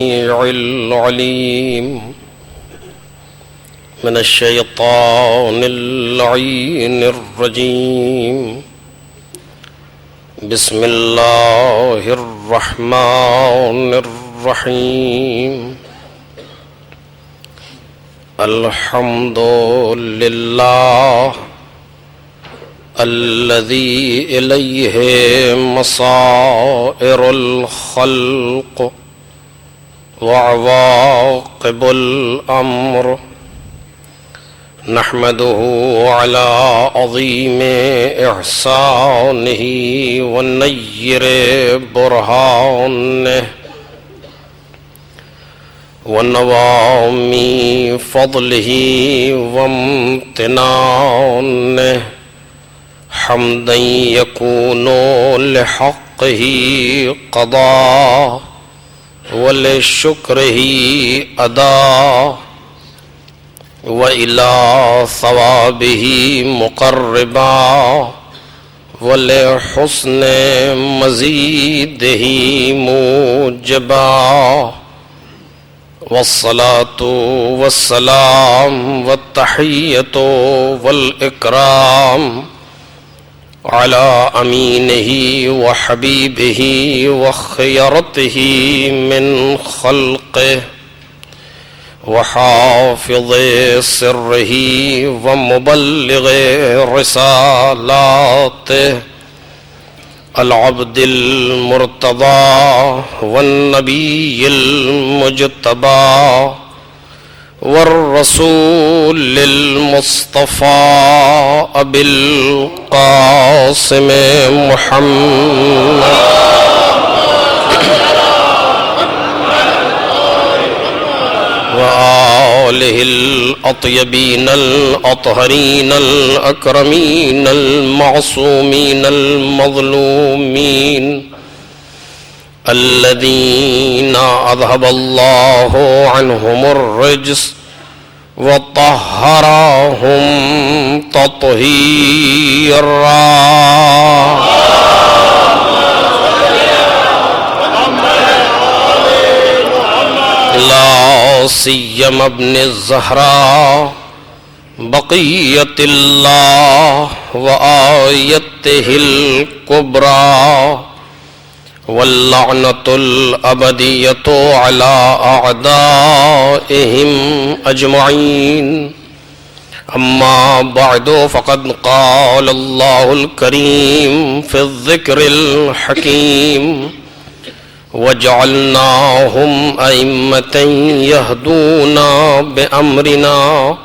العليم من الشيطان اللعين الرجيم. بسم الله الرحمن الرحيم. الحمد لله الذي إليه مصائر الخلق وعواقب الأمر. نحمده على عظيم إحسانه ونير برهانه ونوام فضله وامتنانه، حمدا يكون لحقه قضاء ولشکرہ ادا، وإلى ثوابہ مقربا ولحسن مزیدہ موجبا. والصلاة والسلام والتحیۃ والإکرام على أمينه وحبيبه وخيرته من خلقه وحافظ سره ومبلغ رسالاته، العبد المرتضى والنبي المجتبى والرسول المصطفى أبي القاسم محمد وآله الأطيبين الأطهرين الأكرمين المعصومين المظلومين، الذين أذهب الله عنهم الرجس وطهرهم تطهيرا. لا سيما ابن الزهراء بقية الله وآيته الكبرى، واللعنة الأبدية على أعدائهم أجمعين. أما بعد، فقد قال الله الكريم في الذكر الحكيم: وجعلناهم أئمة يهدون بأمرنا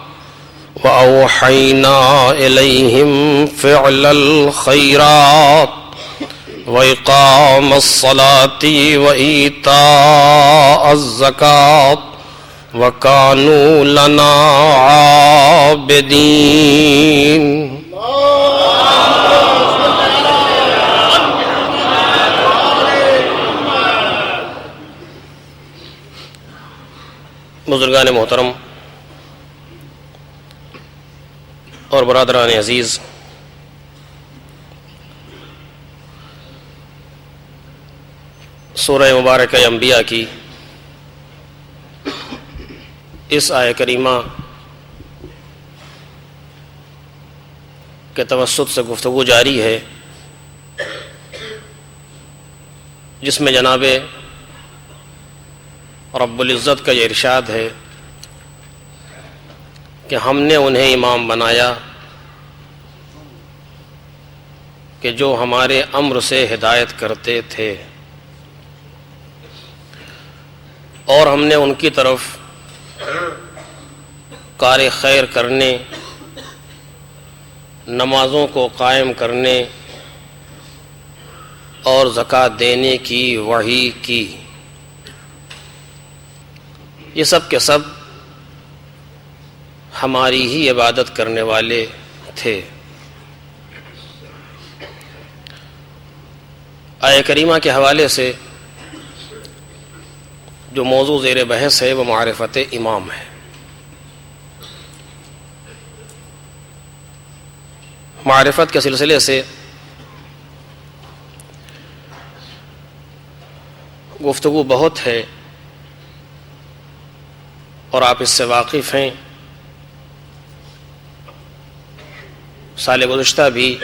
وأوحينا إليهم فعل الخيرات وإقام الصلاة وإيتاء الزكاة وكانوا لنا عابدين. بزرگان محترم اور برادران عزیز، سورہ مبارکہ انبیاء کی اس آیہ کریمہ کے توسط سے گفتگو جاری ہے، جس میں جناب رب العزت کا یہ ارشاد ہے کہ ہم نے انہیں امام بنایا کہ جو ہمارے امر سے ہدایت کرتے تھے، اور ہم نے ان کی طرف کار خیر کرنے، نمازوں کو قائم کرنے اور زکوٰۃ دینے کی وحی کی. یہ سب کے سب ہماری ہی عبادت کرنے والے تھے. آیہ کریمہ کے حوالے سے جو موضوع زیر بحث ہے وہ معرفت امام ہے. معرفت کے سلسلے سے گفتگو بہت ہے، اور آپ اس سے واقف ہیں. سال گزشتہ بھی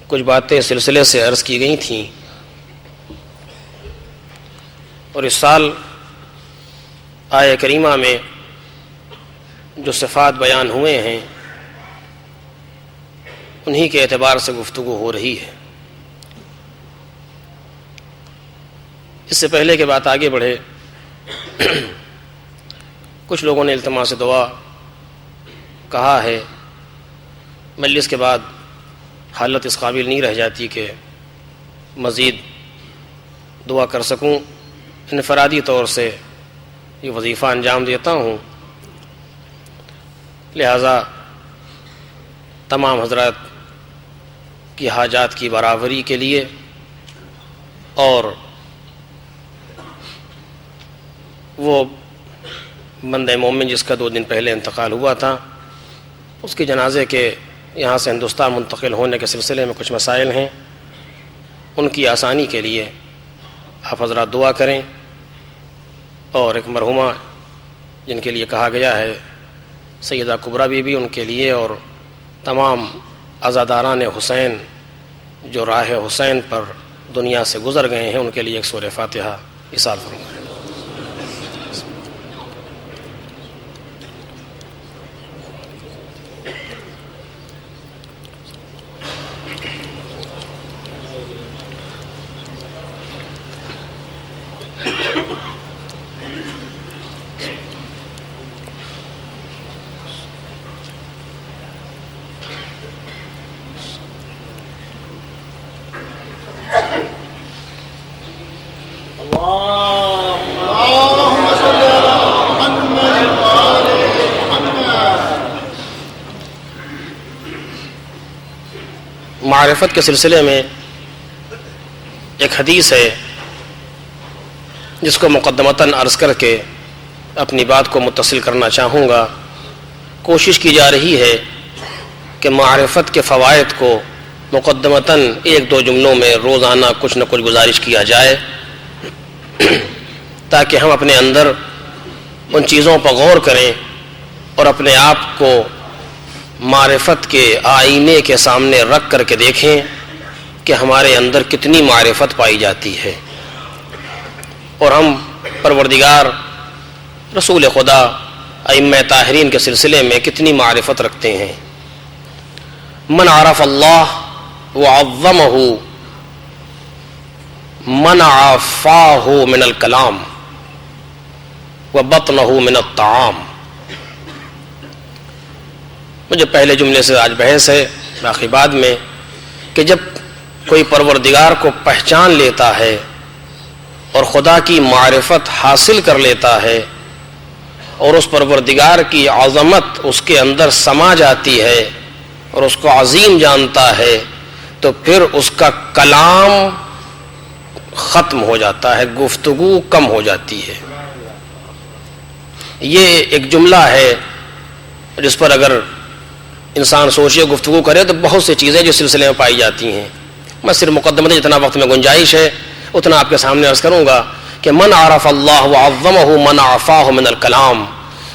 کچھ باتیں اس سلسلے سے عرض کی گئی تھیں، اور اس سال آیہ کریمہ میں جو صفات بیان ہوئے ہیں انہی کے اعتبار سے گفتگو ہو رہی ہے. اس سے پہلے کہ بات آگے بڑھے، کچھ لوگوں نے التماس دعا کہا ہے. مجلس کے بعد حالت اس قابل نہیں رہ جاتی کہ مزید دعا کر سکوں. انفرادی طور سے یہ وظیفہ انجام دیتا ہوں، لہذا تمام حضرات کی حاجات کی برابری کے لیے اور وہ بندہ مومن جس کا 2 دن پہلے انتقال ہوا تھا، اس کے جنازے کے یہاں سے ہندوستان منتقل ہونے کے سلسلے میں کچھ مسائل ہیں، ان کی آسانی کے لیے آپ حضرات دعا کریں. اور ایک مرحومہ جن کے لیے کہا گیا ہے سیدہ کبریٰ بی بی، ان کے لیے اور تمام عزاداران حسین جو راہ حسین پر دنیا سے گزر گئے ہیں، ان کے لیے ایک سورہ فاتحہ ایصال فرمائیں. معرفت کے سلسلے میں ایک حدیث ہے جس کو مقدمتاً عرض کر کے اپنی بات کو متصل کرنا چاہوں گا. کوشش کی جا رہی ہے کہ معرفت کے فوائد کو مقدمتاً 1-2 جملوں میں روزانہ کچھ نہ کچھ گزارش کیا جائے تاکہ ہم اپنے اندر ان چیزوں پر غور کریں اور اپنے آپ کو معرفت کے آئینے کے سامنے رکھ کر کے دیکھیں کہ ہمارے اندر کتنی معرفت پائی جاتی ہے، اور ہم پروردگار، رسول خدا، ائمہ طاہرین کے سلسلے میں کتنی معرفت رکھتے ہیں. من عرف اللہ وعظمہ منع فاہ من الکلام وبطنہ من الطعام. مجھے پہلے جملے سے آج بحث ہے، باقی بعد میں، کہ جب کوئی پروردگار کو پہچان لیتا ہے اور خدا کی معرفت حاصل کر لیتا ہے اور اس پروردگار کی عظمت اس کے اندر سما جاتی ہے اور اس کو عظیم جانتا ہے، تو پھر اس کا کلام ختم ہو جاتا ہے، گفتگو کم ہو جاتی ہے. یہ ایک جملہ ہے جس پر اگر انسان سوچے گفتگو کرے تو بہت سی چیزیں جو سلسلے میں پائی جاتی ہیں. میں صرف مقدمے جتنا وقت میں گنجائش ہے اتنا آپ کے سامنے عرض کروں گا کہ من عرف اللہ وعظمہ منع فاہ من الکلام.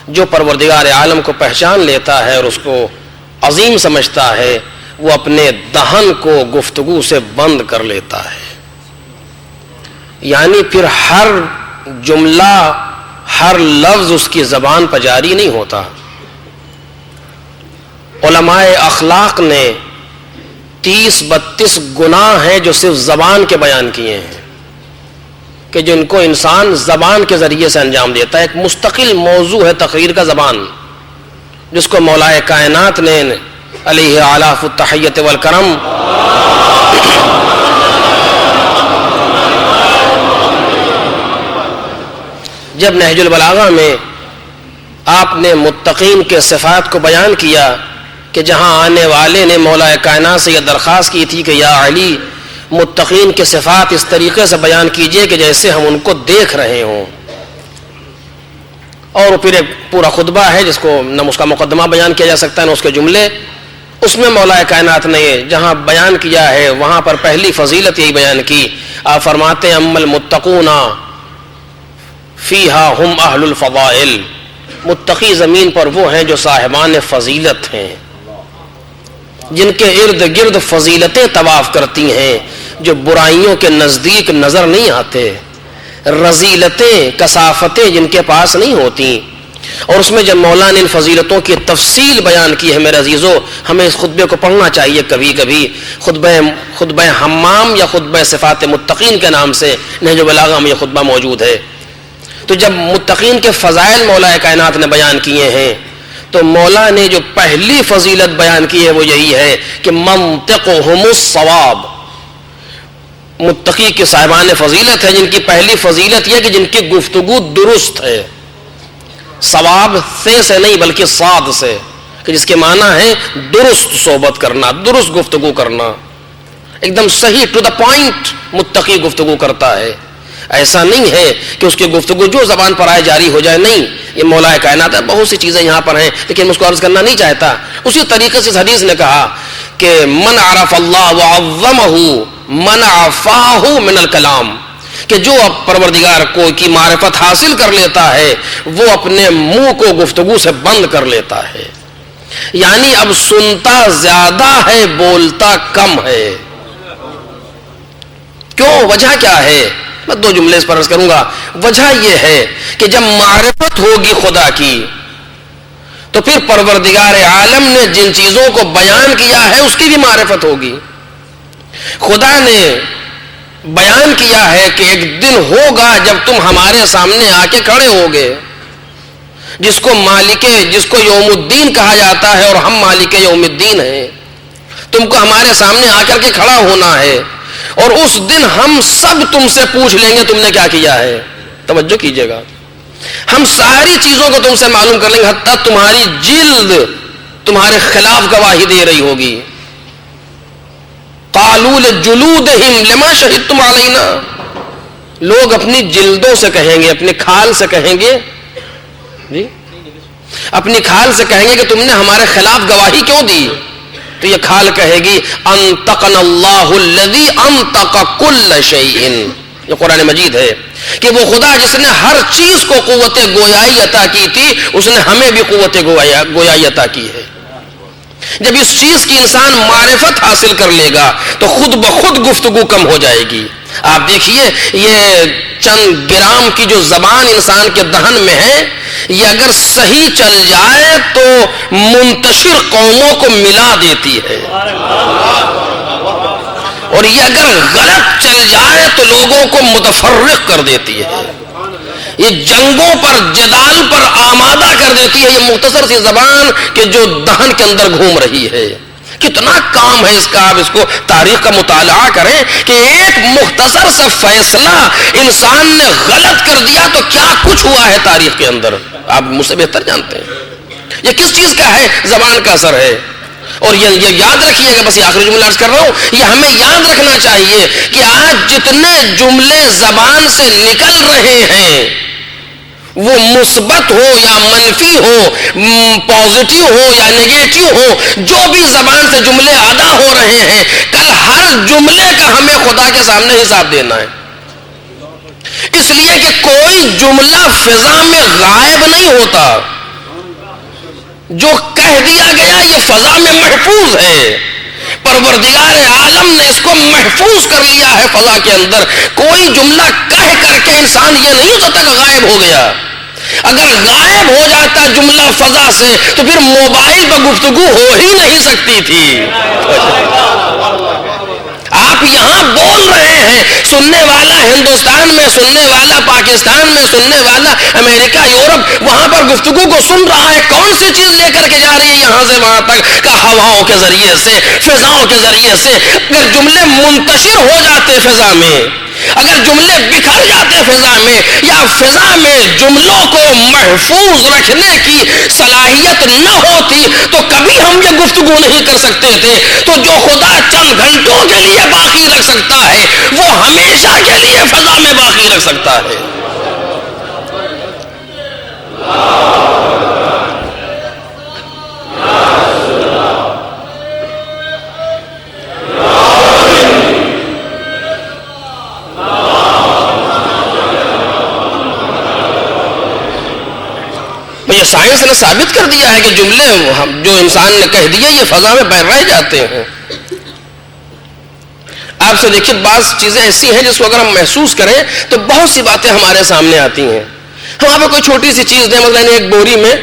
جو پروردگار عالم کو پہچان لیتا ہے اور اس کو عظیم سمجھتا ہے، وہ اپنے دہن کو گفتگو سے بند کر لیتا ہے. یعنی پھر ہر جملہ، ہر لفظ اس کی زبان پر جاری نہیں ہوتا. علماء اخلاق نے 30-32 گناہ ہیں جو صرف زبان کے بیان کیے ہیں، کہ جن کو انسان زبان کے ذریعے سے انجام دیتا ہے. ایک مستقل موضوع ہے تقریر کا زبان، جس کو مولا کائنات نے علیہ اعلاف التحیت والکرم جب نہج البلاغہ میں آپ نے متقین کے صفات کو بیان کیا کہ جہاں آنے والے نے مولا کائنات سے یہ درخواست کی تھی کہ یا علی متقین کے صفات اس طریقے سے بیان کیجئے کہ جیسے ہم ان کو دیکھ رہے ہوں. اور پھر ایک پورا خطبہ ہے جس کو نہ اس کا مقدمہ بیان کیا جا سکتا ہے نہ اس کے جملے. اس میں مولا کائنات نے جہاں بیان کیا ہے وہاں پر پہلی فضیلت یہی بیان کی. آپ فرماتے ہیں اما المتقون فیہا ہم اہل الفضائل، متقی زمین پر وہ ہیں جو صاحبان فضیلت ہیں، جن کے ارد گرد فضیلتیں طواف کرتی ہیں، جو برائیوں کے نزدیک نظر نہیں آتے، رذیلتیں کثافتیں جن کے پاس نہیں ہوتی۔ اور اس میں جب مولا نے ان فضیلتوں کی تفصیل بیان کی ہے میرے عزیزو، ہمیں اس خطبے کو پڑھنا چاہیے کبھی کبھی، خطبہ حمام یا خطبہ صفات متقین کے نام سے نہج البلاغہ میں یہ خطبہ موجود ہے۔ تو جب متقین کے فضائل مولا کائنات نے بیان کیے ہیں تو مولا نے جو پہلی فضیلت بیان کی ہے وہ یہی ہے کہ منطقہم الصواب، متقی کے صاحبان فضیلت ہے جن کی پہلی فضیلت یہ کہ جن کی گفتگو درست ہے، ثواب سے نہیں بلکہ صاد سے، کہ جس کے معنی ہے درست صحبت کرنا، درست گفتگو کرنا، ایک دم صحیح ٹو دا پوائنٹ متقی گفتگو کرتا ہے۔ ایسا نہیں ہے کہ اس کی گفتگو جو زبان پر آئے جاری ہو جائے، نہیں، یہ مولا کائنات ہے، بہت سی چیزیں یہاں پر ہیں لیکن میں اس کو عرض کرنا نہیں چاہتا۔ اسی طریقے سے اس حدیث نے کہا کہ من عرف اللہ وعظمہ من عفاہ من الکلام، کہ جو پروردگار کو کی معرفت حاصل کر لیتا ہے وہ اپنے منہ کو گفتگو سے بند کر لیتا ہے، یعنی اب سنتا زیادہ ہے بولتا کم ہے۔ کیوں؟ وجہ کیا ہے؟ میں دو جملے اس پر عرض کروں گا۔ وجہ یہ ہے کہ جب معرفت ہوگی خدا کی تو پھر پروردگار عالم نے جن چیزوں کو بیان کیا ہے اس کی بھی معرفت ہوگی۔ خدا نے بیان کیا ہے کہ ایک دن ہوگا جب تم ہمارے سامنے آ کے کھڑے ہوگے، جس کو یوم الدین کہا جاتا ہے اور ہم مالک یوم الدین ہیں۔ تم کو ہمارے سامنے آ کر کے کھڑا ہونا ہے اور اس دن ہم سب تم سے پوچھ لیں گے تم نے کیا کیا ہے۔ توجہ کیجئے گا، ہم ساری چیزوں کو تم سے معلوم کر لیں گے، حتیٰ تمہاری جلد تمہارے خلاف گواہی دے رہی ہوگی۔ قالوا لجلودہم لما شہدتم علینا، لوگ اپنی جلدوں سے کہیں گے، اپنی کھال سے کہیں گے، جی اپنی کھال سے کہیں گے کہ تم نے ہمارے خلاف گواہی کیوں دی؟ تو یہ کھال کہے گی انطقنا اللہ الذی انطق کل شیء، یہ قرآن مجید ہے کہ وہ خدا جس نے ہر چیز کو قوت گویائی عطا کی تھی اس نے ہمیں بھی قوت گویائی عطا کی ہے۔ جب اس چیز کی انسان معرفت حاصل کر لے گا تو خود بخود گفتگو کم ہو جائے گی۔ آپ دیکھیے یہ چند گرام کی جو زبان انسان کے دہن میں ہے، یہ اگر صحیح چل جائے تو منتشر قوموں کو ملا دیتی ہے، اور یہ اگر غلط چل جائے تو لوگوں کو متفرق کر دیتی ہے، یہ جنگوں پر جدال پر آمادہ کر دیتی ہے۔ یہ مختصر سی زبان کہ جو دہن کے اندر گھوم رہی ہے، کتنا کام ہے اس کا۔ آپ اس کو تاریخ کا مطالعہ کریں کہ ایک مختصر سا فیصلہ انسان نے غلط کر دیا تو کیا کچھ ہوا ہے تاریخ کے اندر، آپ مجھ سے بہتر جانتے ہیں۔ یہ کس چیز کا ہے؟ زبان کا اثر ہے۔ اور یہ یاد رکھیے گا، بس یہ آخری جملہ عرض کر رہا ہوں، یہ ہمیں یاد رکھنا چاہیے کہ آج جتنے جملے زبان سے نکل رہے ہیں وہ مثبت ہو یا منفی ہو، پازیٹیو ہو یا نیگیٹو ہو، جو بھی زبان سے جملے ادا ہو رہے ہیں، کل ہر جملے کا ہمیں خدا کے سامنے حساب دینا ہے۔ اس لیے کہ کوئی جملہ فضا میں غائب نہیں ہوتا، جو کہہ دیا گیا یہ فضا میں محفوظ ہے۔ پروردگار عالم نے اس کو محفوظ کر لیا ہے فضا کے اندر۔ کوئی جملہ کہہ کر کے انسان یہ نہیں ہو سکتا کہ غائب ہو گیا۔ اگر غائب ہو جاتا جملہ فضا سے تو پھر موبائل پر گفتگو ہو ہی نہیں سکتی تھی۔ آپ یہاں بول رہے ہیں، سننے والا ہندوستان میں، سننے والا پاکستان میں، سننے والا امریکہ، یورپ، وہاں پر گفتگو کو سن رہا ہے۔ کون سی چیز لے کر کے جا رہی ہے یہاں سے وہاں تک؟ کہ ہواؤں کے ذریعے سے، فضاؤں کے ذریعے سے۔ اگر جملے منتشر ہو جاتے فضا میں، اگر جملے بکھر جاتے فضا میں، یا فضا میں جملوں کو محفوظ رکھنے کی صلاحیت نہ ہوتی تو کبھی ہم یہ گفتگو نہیں کر سکتے تھے۔ تو جو خدا چند گھنٹوں کے لیے باقی رکھ سکتا ہے وہ ہمیشہ کے لیے فضا میں باقی رکھ سکتا ہے۔ یہ سائنس نے ثابت کر دیا ہے کہ جملے جو انسان نے کہہ دیے یہ فضا میں رہ جاتے ہیں. آپ سے دیکھیے بعض چیزیں ایسی ہیں جس کو اگر ہم محسوس کریں تو بہت سی باتیں ہمارے سامنے آتی ہیں. ہم آپ کو کوئی چھوٹی سی چیز دیں، مثلا ایک بوری میں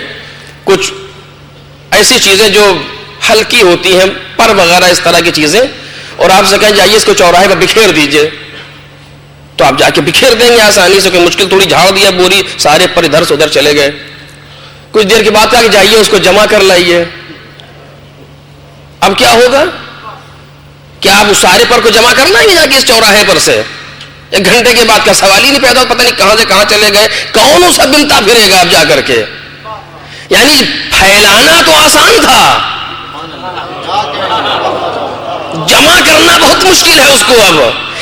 کچھ ایسی چیزیں جو ہلکی ہوتی ہیں، پر وغیرہ اس طرح کی چیزیں، اور آپ سے کہیں جائیے اس کو چوراہے پر بکھیر دیجئے، تو آپ جا کے بکھیر دیں گے آسانی سے. کوئی مشکل تھوڑی، جھاڑ دیا بوری، سارے پر ادھر سے ادھر چلے گئے. کچھ دیر کے بعد کہا کہ جائیے اس کو جمع کر لائیے. اب کیا ہوگا؟ کیا آپ اس سارے پر کو جمع کر لائیں گے جا کے اس چوراہے پر سے؟ ایک گھنٹے کے بعد کا سوال ہی نہیں پیدا، پتہ نہیں کہاں سے کہاں چلے گئے، کون اسے بنتا پھرے گا اب جا کر کے. یعنی پھیلانا تو آسان تھا، جمع کرنا بہت مشکل ہے اس کو.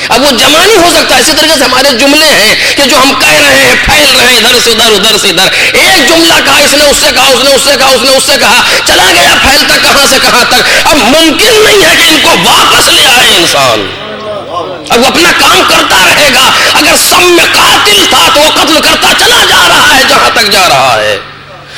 اب وہ جمع نہیں ہو سکتا. اسی طریقے سے ہمارے جملے ہیں کہ جو ہم کہہ رہے ہیں، پھیل رہے ہیں ادھر سے ادھر، ادھر سے ادھر. ایک جملہ کہا، اس نے اس سے کہا، اس نے اس سے کہا، اس نے اس سے کہا، چلا گیا پھیلتا کہاں سے کہاں تک. اب ممکن نہیں ہے کہ ان کو واپس لے آئے انسان. اب وہ اپنا کام کرتا رہے گا. اگر سب میں قاتل تھا تو وہ قتل کرتا چلا جا رہا ہے جہاں تک جا رہا ہے،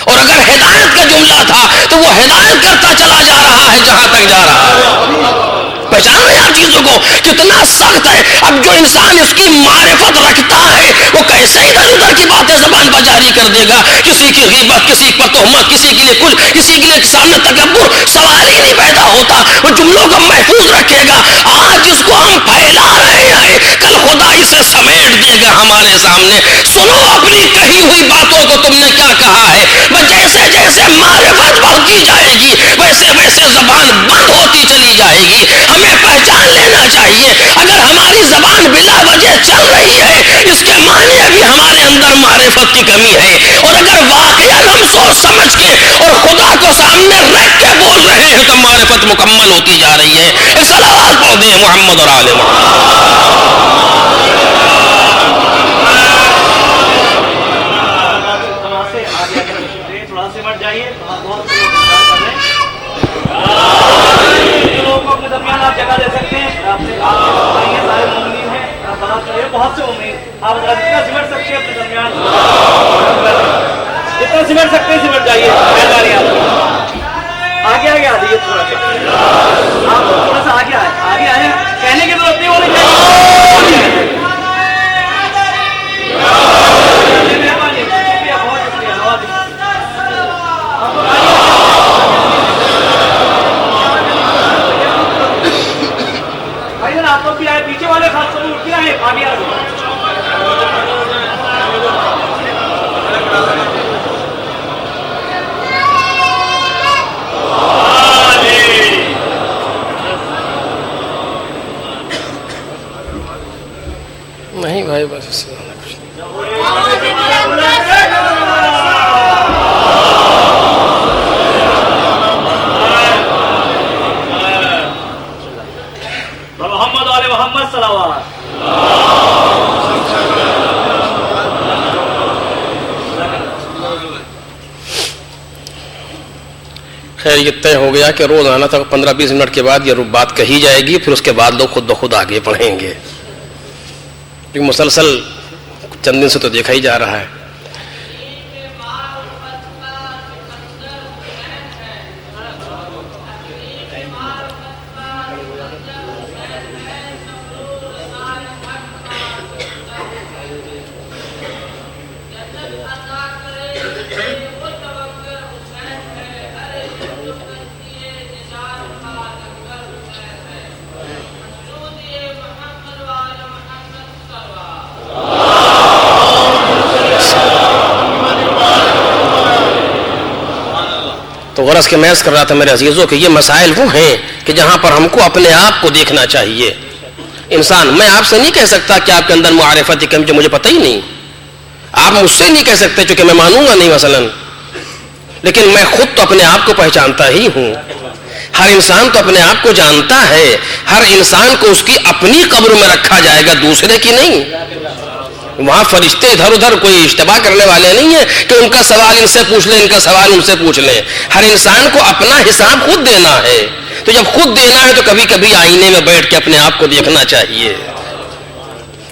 اور اگر ہدایت کا جملہ تھا تو وہ ہدایت کرتا چلا جا رہا ہے جہاں تک جا رہا ہے. پہچان رہے ہیں آپ چیزوں کو کتنا سخت ہے. اب جو انسان اس کی معرفت رکھتا ہے وہ کیسے ادھر ادھر کی باتیں زبان پر جاری کر دے گا. کسی کی غیبت، کسی پر تہمت، کسی کے لیے کچھ، کسی کے لیے سامنے تکبر، سوال ہی نہیں پیدا ہوتا. وہ جملوں کو محفوظ رکھے گا. آج جس کو ہم پھیلا رہے ہیں کل خدا اسے سمیٹ دے گا ہمارے سامنے. سنو اپنی کہی ہوئی باتوں کو تم نے کیا کہا ہے. جیسے جیسے معرفت بڑھتی جائے گی ویسے ویسے زبان بند ہوتی چلی جائے گی. ہمیں پہچان لینا چاہیے اگر ہماری زبان بلا وجہ چل رہی ہے اس کے معنی ابھی ہمارے اندر معرفت کی کمی ہے. اور اگر واقعا ہم سوچ سمجھ کے اور خدا کو سامنے رکھ کے بول رہے ہیں تو معرفت مکمل ہوتی جا رہی ہے. ایک صلوات پڑھ دیں محمد اور آل آپ جگہ دے سکتے ہیں. سارے مومنین ہیں، بہت سے مومنین، آپ جتنا سمٹ سکتے ہیں اپنے درمیان، جتنا سمٹ سکتے ہیں سمٹ جائیے. مہربانی آپ آگے آگے آ جائیے، تھوڑا سا آپ تھوڑا سا آگے آگے آئے. کہنے کی ضرورت نہیں ہونی چاہیے. مہربانی، شکریہ، بہت شکریہ. آپ لوگ بھی آئے، پیچھے والے خاص طور اٹھ کے آئے، آگے آ جائیں. نہیں بھائی بس اس سے محمد علیہ محمد صلوات. خیر یہ طے ہو گیا کہ روزانہ تک 15-20 منٹ کے بعد یہ بات کہی جائے گی، پھر اس کے بعد لوگ خود بخود آگے پڑھیں گے، کیونکہ مسلسل چند دن سے تو دیکھا ہی جا رہا ہے. تو غرض کہ میں عرض کر رہا تھا میرے عزیزوں کہ یہ مسائل وہ ہیں کہ جہاں پر ہم کو اپنے آپ کو دیکھنا چاہیے. انسان، میں آپ سے نہیں کہہ سکتا کہ آپ کے اندر معرفت کی کمی جو مجھے پتہ ہی نہیں. آپ مجھ سے نہیں کہہ سکتے چونکہ میں مانوں گا نہیں مثلا، لیکن میں خود تو اپنے آپ کو پہچانتا ہی ہوں. ہر انسان تو اپنے آپ کو جانتا ہے. ہر انسان کو اس کی اپنی قبر میں رکھا جائے گا، دوسرے کی نہیں. وہاں فرشتے ادھر ادھر کوئی اشتباہ کرنے والے نہیں ہیں کہ ان کا سوال ان سے پوچھ لیں، ان کا سوال ان سے پوچھ لیں. ہر انسان کو اپنا حساب خود دینا ہے. تو جب خود دینا ہے تو کبھی کبھی آئینے میں بیٹھ کے اپنے آپ کو دیکھنا چاہیے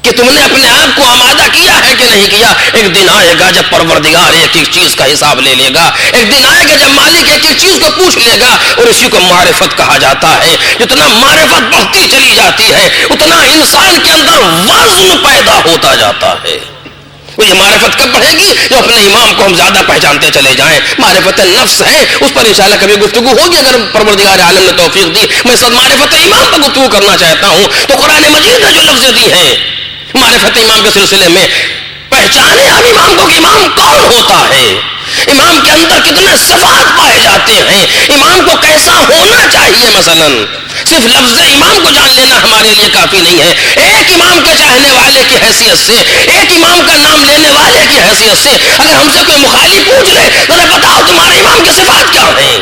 کہ کہ تم نے اپنے آپ کو آمادہ کیا ہے کہ نہیں کیا. ایک دن آئے گا جب پروردگار ایک ایک چیز کا حساب لے لے گا. ایک دن آئے گا جب مالک ایک ایک چیز کو پوچھ لے گا. اور اسی کو معرفت کہا جاتا ہے. جتنا معرفت بڑھتی چلی جاتی ہے اتنا انسان کے اندر وزن پیدا ہوتا جاتا ہے. یہ معرفت کب بڑھے گی؟ جو اپنے امام کو ہم زیادہ پہچانتے چلے جائیں. معرفت نفس ہے, اس پر انشاءاللہ کبھی گفتگو ہوگی اگر پروردگار عالم نے توفیق دی. میں سب معرفت امام پر گفتگو کرنا چاہتا ہوں. تو قرآن مجید نے جو لفظ دی ہیں معرفت امام کے سلسلے میں, پہچانے ہم امام کو کہ امام کون ہوتا ہے, امام کے اندر کتنے صفات پائے جاتے ہیں, امام کو کیسا ہونا چاہیے. مثلا صرف لفظ امام کو جان لینا ہمارے لیے کافی نہیں ہے. ایک امام کے چاہنے والے کی حیثیت سے, ایک امام کا نام لینے والے کی حیثیت سے اگر ہم سے کوئی مخالف پوچھ لے ذرا بتاؤ تمہارے امام کی صفات کیا ہیں,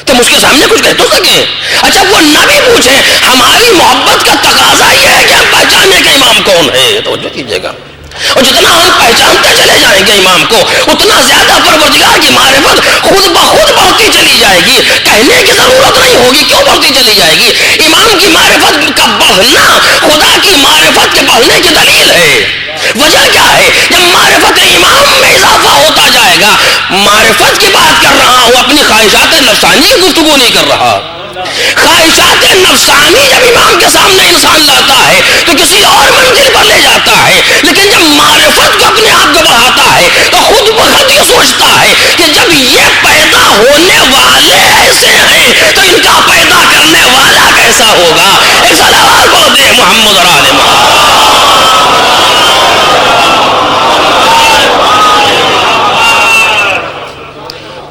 تم اس کے سامنے کچھ کہہ تو سکے. اچھا وہ نہ بھی پوچھے, ہماری محبت کا تقاضا یہ ہے کہ ہم پہچانے کہ امام کون ہے. توجہ کیجیے گا. اور جتنا ہم پہچانتے چلے جائیں گے امام کو اتنا زیادہ پروردگار کی معرفت خود بخود بڑھتی چلی جائے گی. کہنے کی ضرورت نہیں ہوگی کیوں بڑھتی چلی جائے گی. امام کی معرفت کا بڑھنا خدا کی معرفت کے بڑھنے کی دلیل ہے. وجہ کیا ہے؟ جب معرفت امام میں اضافہ ہوتا جائے گا, معرفت کی بات کر رہا ہوں, اپنی خواہشات نفسانی کی گفتگو نہیں کر رہا. خواہشات نفسانی جب امام کے سامنے انسان لاتا ہے تو کسی اور منزل پر لے جاتا ہے. لیکن جب معرفت کو اپنے آپ کو بڑھاتا ہے تو خود بخود یہ سوچتا ہے کہ جب یہ پیدا ہونے والے ایسے ہیں تو ان کا پیدا کرنے والا کیسا ہوگا. ایک صلوات بول دے محمد اور آل محمد.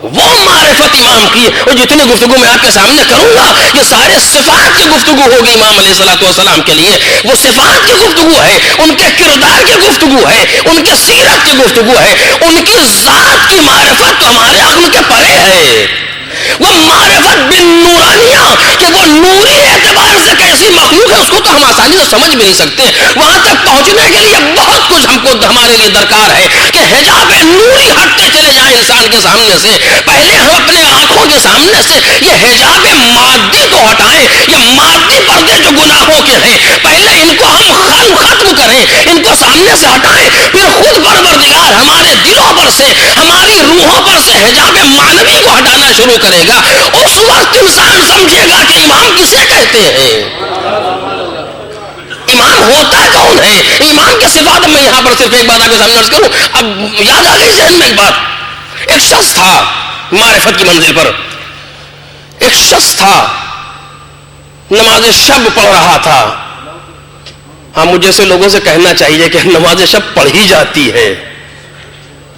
وہ معرفت امام کی, اور جتنی گفتگو میں آپ کے سامنے کروں گا یہ سارے صفات کی گفتگو ہوگی امام علیہ الصلوۃ والسلام کے لیے. وہ صفات کی گفتگو ہے, ان کے کردار کی گفتگو ہے, ان کے سیرت کی گفتگو ہے. ان کی ذات کی معرفت تو ہمارے عقل کے پرے ہے. وہ معرفت بن نورانیہ کہ وہ نوری اعتبار سے کیسی مخلوق ہے اس کو تو ہم آسانی سے سمجھ بھی نہیں سکتے. وہاں تک پہنچنے کے لیے بہت کچھ ہم کو ہمارے لیے درکار ہے کہ حجاب نوری ہٹتے چلے جائیں انسان کے سامنے سے. پہلے ہم اپنے آنکھوں کے سامنے سے یہ حجاب مادی کو ہٹائیں, یہ مادی پردے جو گناہوں کے ہیں پہلے ان کو ہم ختم کریں, ان کو سامنے سے ہٹائیں. پھر خود پروردگار ہمارے دلوں پر سے, ہماری روحوں پر سے حجاب معنوی کو ہٹانا شروع کرے گا. اس وقت انسان سمجھے گا کہ امام کسے کہتے ہیں, امام ہوتا کون ہے, امام کے صفات. میں یہاں پر صرف ایک بات آپ کے سامنے عرض کروں, اب یاد آ گئی ذہن میں ایک بات. ایک شخص تھا معرفت کی منزل پر, ایک شخص تھا نماز شب پڑھ رہا تھا. ہاں مجھے سے لوگوں سے کہنا چاہیے کہ نماز شب پڑھی جاتی ہے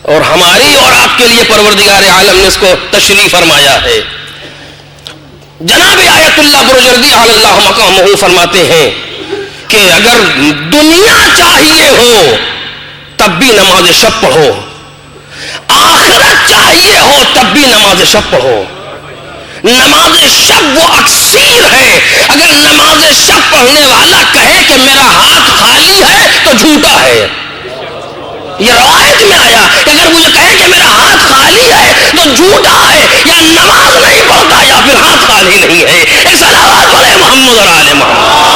اور ہماری اور آپ کے لیے پروردگار عالم نے اس کو تشریح فرمایا ہے. جناب آیت اللہ برجردی علی اللہ مقامہ فرماتے ہیں کہ اگر دنیا چاہیے ہو تب بھی نماز شب پڑھو, آخرت چاہیے ہو تب بھی نماز شب پڑھو. نماز شب وہ اکثیر ہے. اگر نماز شب پڑھنے والا کہے کہ میرا ہاتھ خالی ہے تو جھوٹا ہے. یہ روایت میں آیا کہ اگر مجھے کہے کہ میرا ہاتھ خالی ہے تو جھوٹا ہے, یا نماز نہیں پڑھتا یا پھر ہاتھ خالی نہیں ہے. ایک صلوات پڑھے محمد اور آل محمد.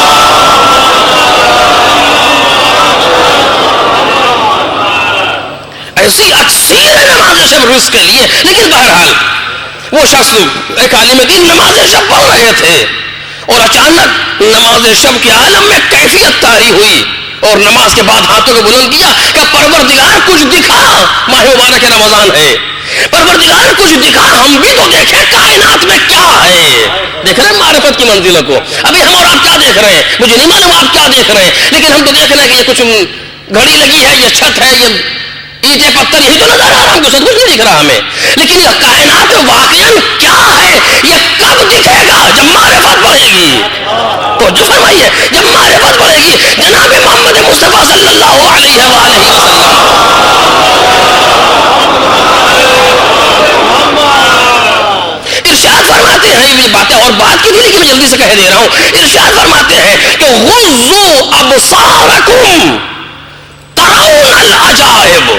ایسی اکثیر ہے نماز شب رزق کے لیے. لیکن بہرحال وہ شخص ایک عالم دین نماز شب پڑھ رہے تھے اور اچانک نماز شب کے عالم میں کیفیت طاری ہوئی اور نماز کے بعد ہاتھوں کو بلند کیا کہ پروردگار کچھ دکھا. ماہ مبارک رمضان ہے, پروردگار کچھ دکھا, ہم بھی تو دیکھیں کائنات میں کیا ہے. دیکھ رہے ہیں معرفت کی منزلوں کو. ابھی ہم اور آپ کیا دیکھ رہے ہیں مجھے نہیں معلوم آپ کیا دیکھ رہے ہیں, لیکن ہم تو دیکھ رہے ہیں کہ یہ کچھ گھڑی لگی ہے, یہ چھت ہے, یہ اینٹیں پتھر, یہی تو نظر آ رہا, ہم کو سب کچھ نہیں دکھ رہا ہمیں. لیکن یہ کائنات واقعا کیا ہے یہ کب دکھے گا؟ جب معرفت بڑھے گی. تو جو فرمائیے جب معرفت بڑھے گی. جناب محمد مصطفیٰ صلی اللہ علیہ وآلہ وسلم ارشاد فرماتے ہیں, یہ باتیں اور بات کی نہیں کہ میں جلدی سے کہہ دے رہا ہوں. ارشاد فرماتے ہیں کہ غضوا ابصارکم ترون العجائب,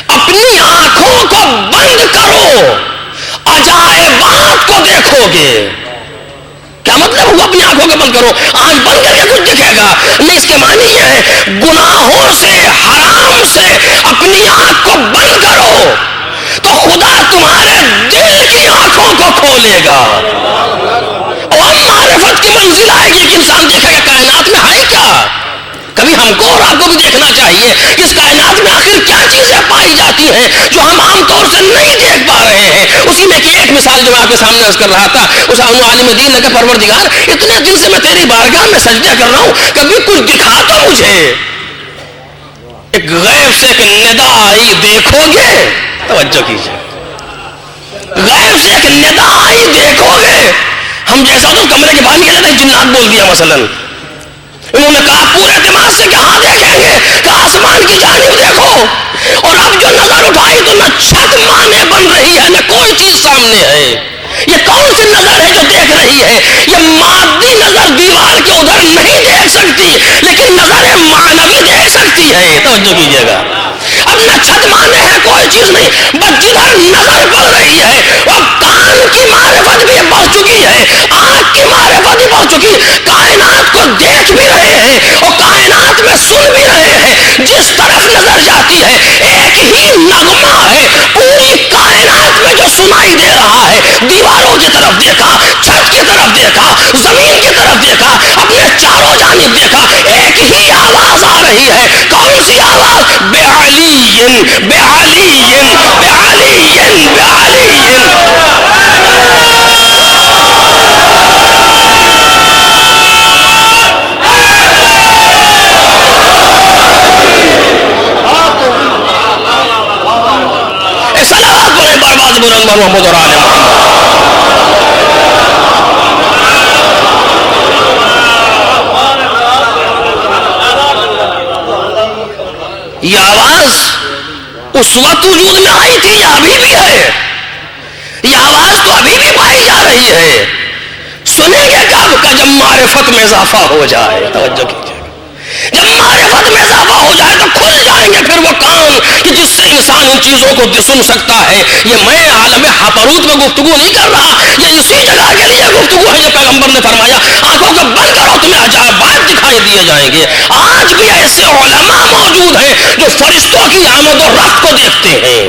اپنی آنکھوں کو بند کرو عجائبات کو دیکھو گے. کیا مطلب ہوا اپنی آنکھوں کے بند کرو؟ آنکھ بند کر کے کچھ دکھے گا نہیں. اس کے معنی یہ ہے گناہوں سے حرام سے اپنی آنکھ کو بند کرو تو خدا تمہارے دل کی آنکھوں کو کھولے گا اور معرفت کی منزل آئے گی کہ انسان دیکھے گا کائنات میں ہے کیا. کبھی ہم کو اور آپ کو بھی دیکھنا چاہیے کہ اس کائنات میں آخر کیا چیزیں پائی جاتی ہیں جو ہم عام طور سے نہیں دیکھ پا رہے ہیں. اسی میں کی ایک مثال جو میں آپ کے سامنے عرض کر رہا تھا, اس عالم دین نے کہا پروردگار اتنے دن سے میں تیری بارگاہ میں سجدہ کر رہا ہوں, کبھی کچھ دکھا تو مجھے. ایک غیب سے ایک ندا آئی دیکھو گے, توجہ کیجیے, غیب سے ایک ندا آئی دیکھو گے. ہم جیسا تو کمرے کے باہر نکلے تھے جنات بول دیا مثلاً. انہوں نے کہا پورے دماغ سے کہ ہاں دیکھیں گے, کہ آسمان کی جانب دیکھو. اور اب جو نظر اٹھائی تو نہ چھت مانے بن رہی ہے نہ کوئی چیز سامنے ہے. یہ کون سی نظر ہے جو دیکھ رہی ہے؟ یہ مادی نظر دیوار کے ادھر نہیں دیکھ سکتی, لیکن نظر معنوی دیکھ سکتی ہے. توجہ کیجیے گا. اب نہ چھت مانے ہے کوئی چیز نہیں, بس جدھر نظر پڑ رہی ہے. اور کان کی معرفت بھی بڑھ چکی ہے, آنکھ کی معرفت بھی بڑھ چکی, کائنات کو دیکھ بھی رہے ہیں اور کائنات میں سن بھی رہے ہیں. جس طرف نظر جاتی ہے ایک ہی نغمہ ہے, پوری کائنات میں جو سنائی دے رہا ہے. دیواروں کی طرف دیکھا, چھت کی طرف دیکھا, زمین کی طرف دیکھا, اپنے چاروں جانب دیکھا, ایک ہی آواز آ رہی ہے. کون سی آواز؟ بے علی بے علی بے علی بے علی. صلوات پڑھیں برباد بلند محمد اور آل محمد. یہ آواز اس وقت وجود میں آئی تھی یا ابھی بھی ہے؟ یہ آواز تو ابھی بھی پائی جا رہی ہے. سنیں گے کب؟ کا جب معرفت میں اضافہ ہو جائے. توجہ کیجیے, جب معرفت میں اضافہ ہو جائے تو کھل جائیں گے پھر وہ کان کہ جس سے انسان ان چیزوں کو سن سکتا ہے. یہ میں عالم ہاپروت میں گفتگو نہیں کر رہا, یہ اسی جگہ کے لیے گفتگو ہے جو پیغمبر نے فرمایا آنکھوں کو بند کرو تمہیں عجائبات دکھائی دیے جائیں گے. آج بھی ایسے علماء موجود ہیں جو فرشتوں کی آمد و رفت کو دیکھتے ہیں.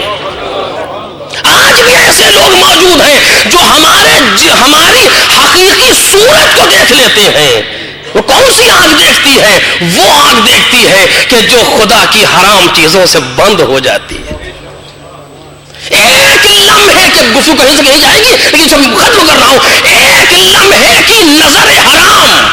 آج بھی ایسے لوگ موجود ہیں جو ہماری حقیقی صورت کو دیکھ لیتے ہیں. وہ کون سی آنکھ دیکھتی ہے؟ وہ آنکھ دیکھتی ہے کہ جو خدا کی حرام چیزوں سے بند ہو جاتی ہے. ایک لمحے کے گفتگو کہیں سے کہیں جائے گی, لیکن جب ختم کر رہا ہوں, ایک لمحے کی نظر حرام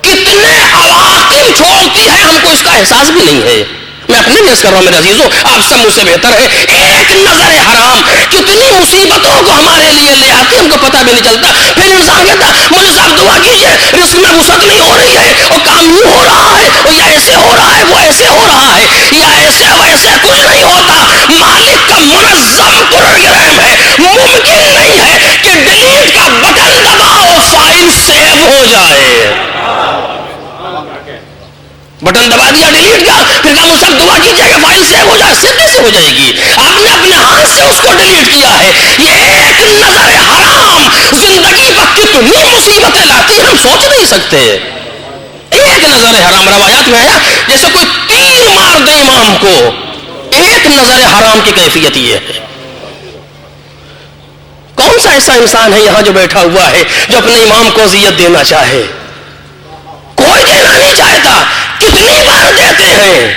کتنے عواقب چھوڑتی ہے ہم کو اس کا احساس بھی نہیں ہے. میں اپنے نیز کر رہا ہوں میرے عزیزوں, آپ سب مجھ سے بہتر ہے. ایک نظر حرام کتنی مصیبتوں کو ہمارے لیے لے آتی, ہم کو پتہ بھی نہیں چلتا. پھر انسان کہتا مجھے صاحب دعا کیجیے, رزق میں وسعت نہیں ہو رہی ہے, اور کام یوں ہو رہا ہے, اور یہ ایسے ہو رہا ہے, وہ ایسے ہو رہا ہے, یا ایسے ویسے کچھ نہیں ہوتا. مالک کا منظم پروگرام ہے. ممکن نہیں ہے کہ ڈیلیٹ کا بٹن دباؤ فائل سیو ہو جائے. بٹن دبا دیا ڈیلیٹ کا, پھر کہا مجھ سے دعا کیجیے کہ فائل سیو ہو جائے. سیدھے سے ہو جائے گی. آپ نے اپنے ہاتھ سے اس کو ڈیلیٹ کیا ہے. یہ ایک نظر حرام زندگی پر کتنی مصیبتیں لاتی ہم سوچ نہیں سکتے. ایک نظر حرام, روایات میں آیا جیسے کوئی تیر مار دے امام کو. ایک نظر حرام کی کیفیت یہ ہے. کون سا ایسا انسان ہے یہاں جو بیٹھا ہوا ہے جو اپنے امام کو اذیت دینا چاہے؟ کوئی دینا نہیں چاہتا. کتنی بار دیتے ہیں.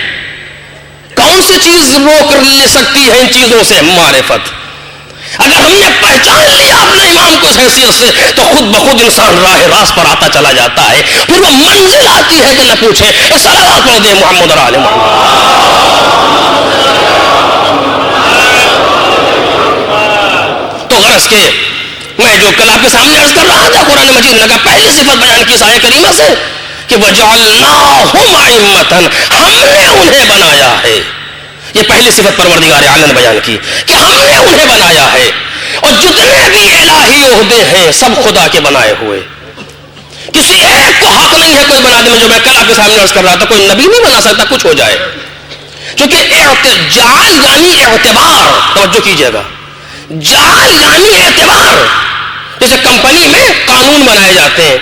کون سی چیز روک لے سکتی ہے ان چیزوں سے؟ معرفت. اگر ہم نے پہچان لیا اپنے امام کو اس حیثیت سے تو خود بخود انسان راہ راست پر آتا چلا جاتا ہے. پھر وہ منزل آتی ہے کہ نہ پوچھے. صلوات پڑھ دے محمد اور آل محمد. تو غرض کے میں جو کل آپ کے سامنے عرض کر رہا تھا, قرآن مجید نے کہا پہلی صفت بیان کی اس آیت کریمہ سے کہ وَجَعَلْنَاهُمْ أَئِمَّةً, ہم نے انہیں بنایا ہے. یہ پہلی صفت پروردگار عالم نے بیان کی کہ ہم نے انہیں بنایا ہے. اور جتنے بھی الہی عہدے ہیں سب خدا کے بنائے ہوئے. کسی ایک کو حق نہیں ہے کوئی بنا دے. جو میں کل آپ کے سامنے عرض کر رہا تھا, کوئی نبی نہیں بنا سکتا کچھ ہو جائے, کیونکہ جعل یعنی اعتبار. توجہ کیجیے گا, جعل یعنی اعتبار. جیسے کمپنی میں قانون بنائے جاتے ہیں،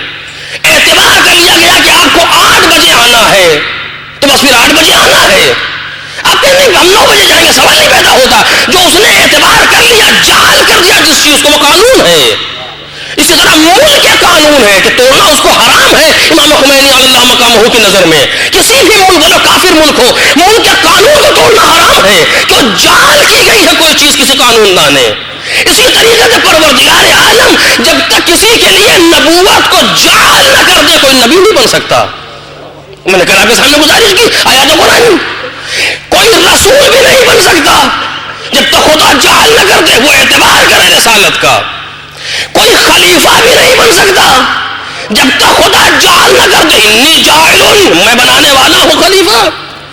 اعتبار کر لیا گیا کہ آپ کو 8 بجے آنا ہے تو بس پھر 8 بجے آنا ہے، آپ کہتے ہیں ہم 9 بجے جائیں گے، سوال نہیں پیدا ہوتا. جو اس نے اعتبار کر لیا، جعل کر دیا جس چیز کو، وہ قانون ہے. اسی طرح ملک کے قانون ہے کہ توڑنا اس کو حرام ہے. امام خمینی علی اللہ مقامہ کی نظر میں کسی بھی ملک بولو کافر ملک ہو، ملک کے قانون کو توڑنا حرام ہے، کیوں جعل کی گئی ہے کوئی چیز کسی قانون دان نے. اسی طریقے سے پروردگار عالم جب تک کسی کے لیے نبوت کو جعل نہ کر دے کوئی نبی نہیں بن سکتا. میں نے کل آپ کے سامنے گزارش کی آیات قرآن، کوئی رسول بھی نہیں بن سکتا جب تک خدا جعل نہ کر دے، وہ اعتبار کرے رسالت کا. کوئی خلیفہ بھی نہیں بن سکتا جب تک خدا جعل نہ کر دے، انی جاعل، میں بنانے والا ہوں خلیفہ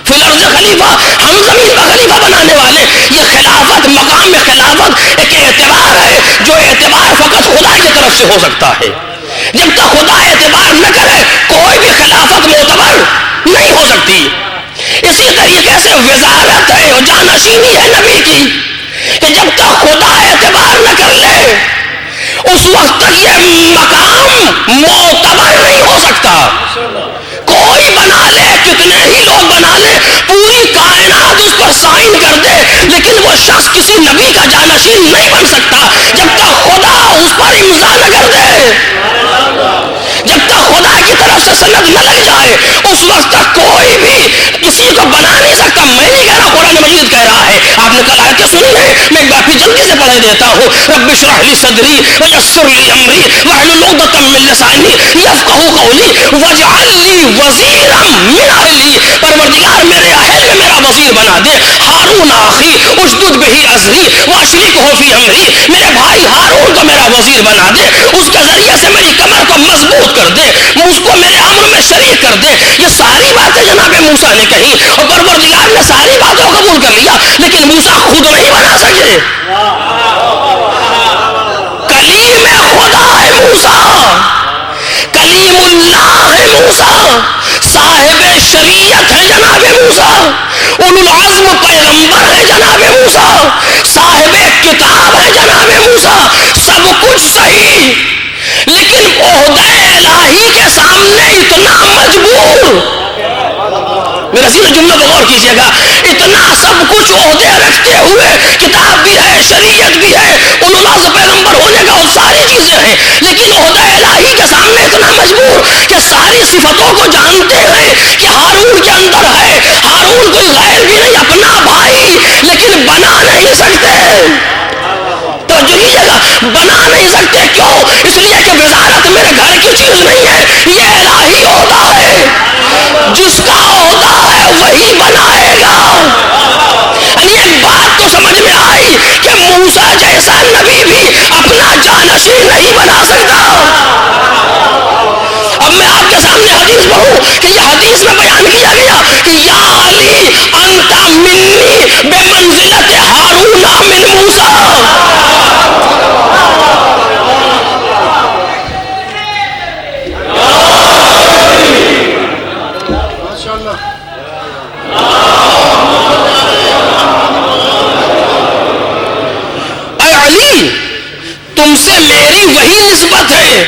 فی الارض، خلیفہ ہم زمین کا خلیفہ بنانے والے. یہ خلافت، مقام میں خلافت ایک اعتبار ہے، جو اعتبار فقط خدا کی طرف سے ہو سکتا ہے. جب تک خدا اعتبار نہ کرے کوئی بھی خلافت معتبر نہیں ہو سکتی. اسی طریقے سے وزارت ہے اور جانشینی ہے نبی کی، کہ جب تک خدا اعتبار نہ کر لے اس وقت تک یہ مقام معتبر نہیں ہو سکتا. کوئی بنا لے، کتنے ہی لوگ بنا لے، پوری کائنات اس پر سائن کر دے، لیکن وہ شخص کسی نبی کا جانشین نہیں بن سکتا جب تک خدا اس پر امضا نہ کر دے، جب تک خدا کی طرف سے سند نہ لگ جائے اس وقت تک کوئی بھی کسی کو بنا نہیں سکتا. میں نہیں کہہ رہا، قرآن مجید کہہ رہا ہے. آپ نے کل آیتیں سنی ہے، میں ایک بار پھر جلدی سے پڑھ دیتا ہوں. رب اشرح لی صدری ویسر لی امری واحلل عقدۃ من لسانی یفقہوا قولی واجعل لی وزیرا من اہلی. پروردگار میرے اہل میں میرا وزیر بنا دے. ہارون اخی اشدد بہ ازری واشرکہ فی امری. میرے بھائی ہارون کو میرا وزیر بنا دے، اس کے ذریعے سے میری کمر کو مضبوط کر دے، اس کو میرے امر میں شریک کر دے. یہ ساری باتیں جناب موسیٰ نے کہی اور پروردگار نے ساری باتوں کو قبول کر لیا، لیکن موسیٰ خود نہیں بنا سکے. کلیم خدا ہے موسیٰ، کلیم اللہ ہے موسیٰ، صاحب شریعت ہے جناب موسیٰ، اولو العزم پیغمبر ہے جناب موسیٰ، صاحب کتاب ہے جناب موسیٰ، سب کچھ صحیح، لیکن عہدہ الہی کے سامنے اتنا مجبور. میرا سیدھا جملہ بغور کیجیے گا، اتنا سب کچھ عہدے رکھتے ہوئے، کتاب بھی ہے، شریعت بھی ہے، اولو العزم پیغمبر ہونے کا اور ساری چیزیں ہیں، لیکن عہدہ الہی کے سامنے اتنا مجبور کہ ساری صفتوں کو جانتے ہیں کہ ہارون کے اندر ہے. ہارون کوئی غیر بھی نہیں، اپنا بھائی، لیکن بنا نہیں سکتے. توجہ کیجیے گا، بنا نہیں سکتے. کیوں؟ اس لیے کہ وزارت میرے گھر کی چیز نہیں ہے، یہ الہی عہدہ ہے. جس کا عہدہ ہے وہی بنائے گا. ایک بات تو سمجھ میں آئی کہ موسیٰ جیسا نبی بھی اپنا جانشین نہیں بنا سکتا. اب میں آپ کے سامنے حدیث پڑھوں کہ یہ حدیث میں بیان کیا گیا کہ یا علی انت منی بمنزلت ہارون من موسیٰ. تم سے میری وہی نسبت ہے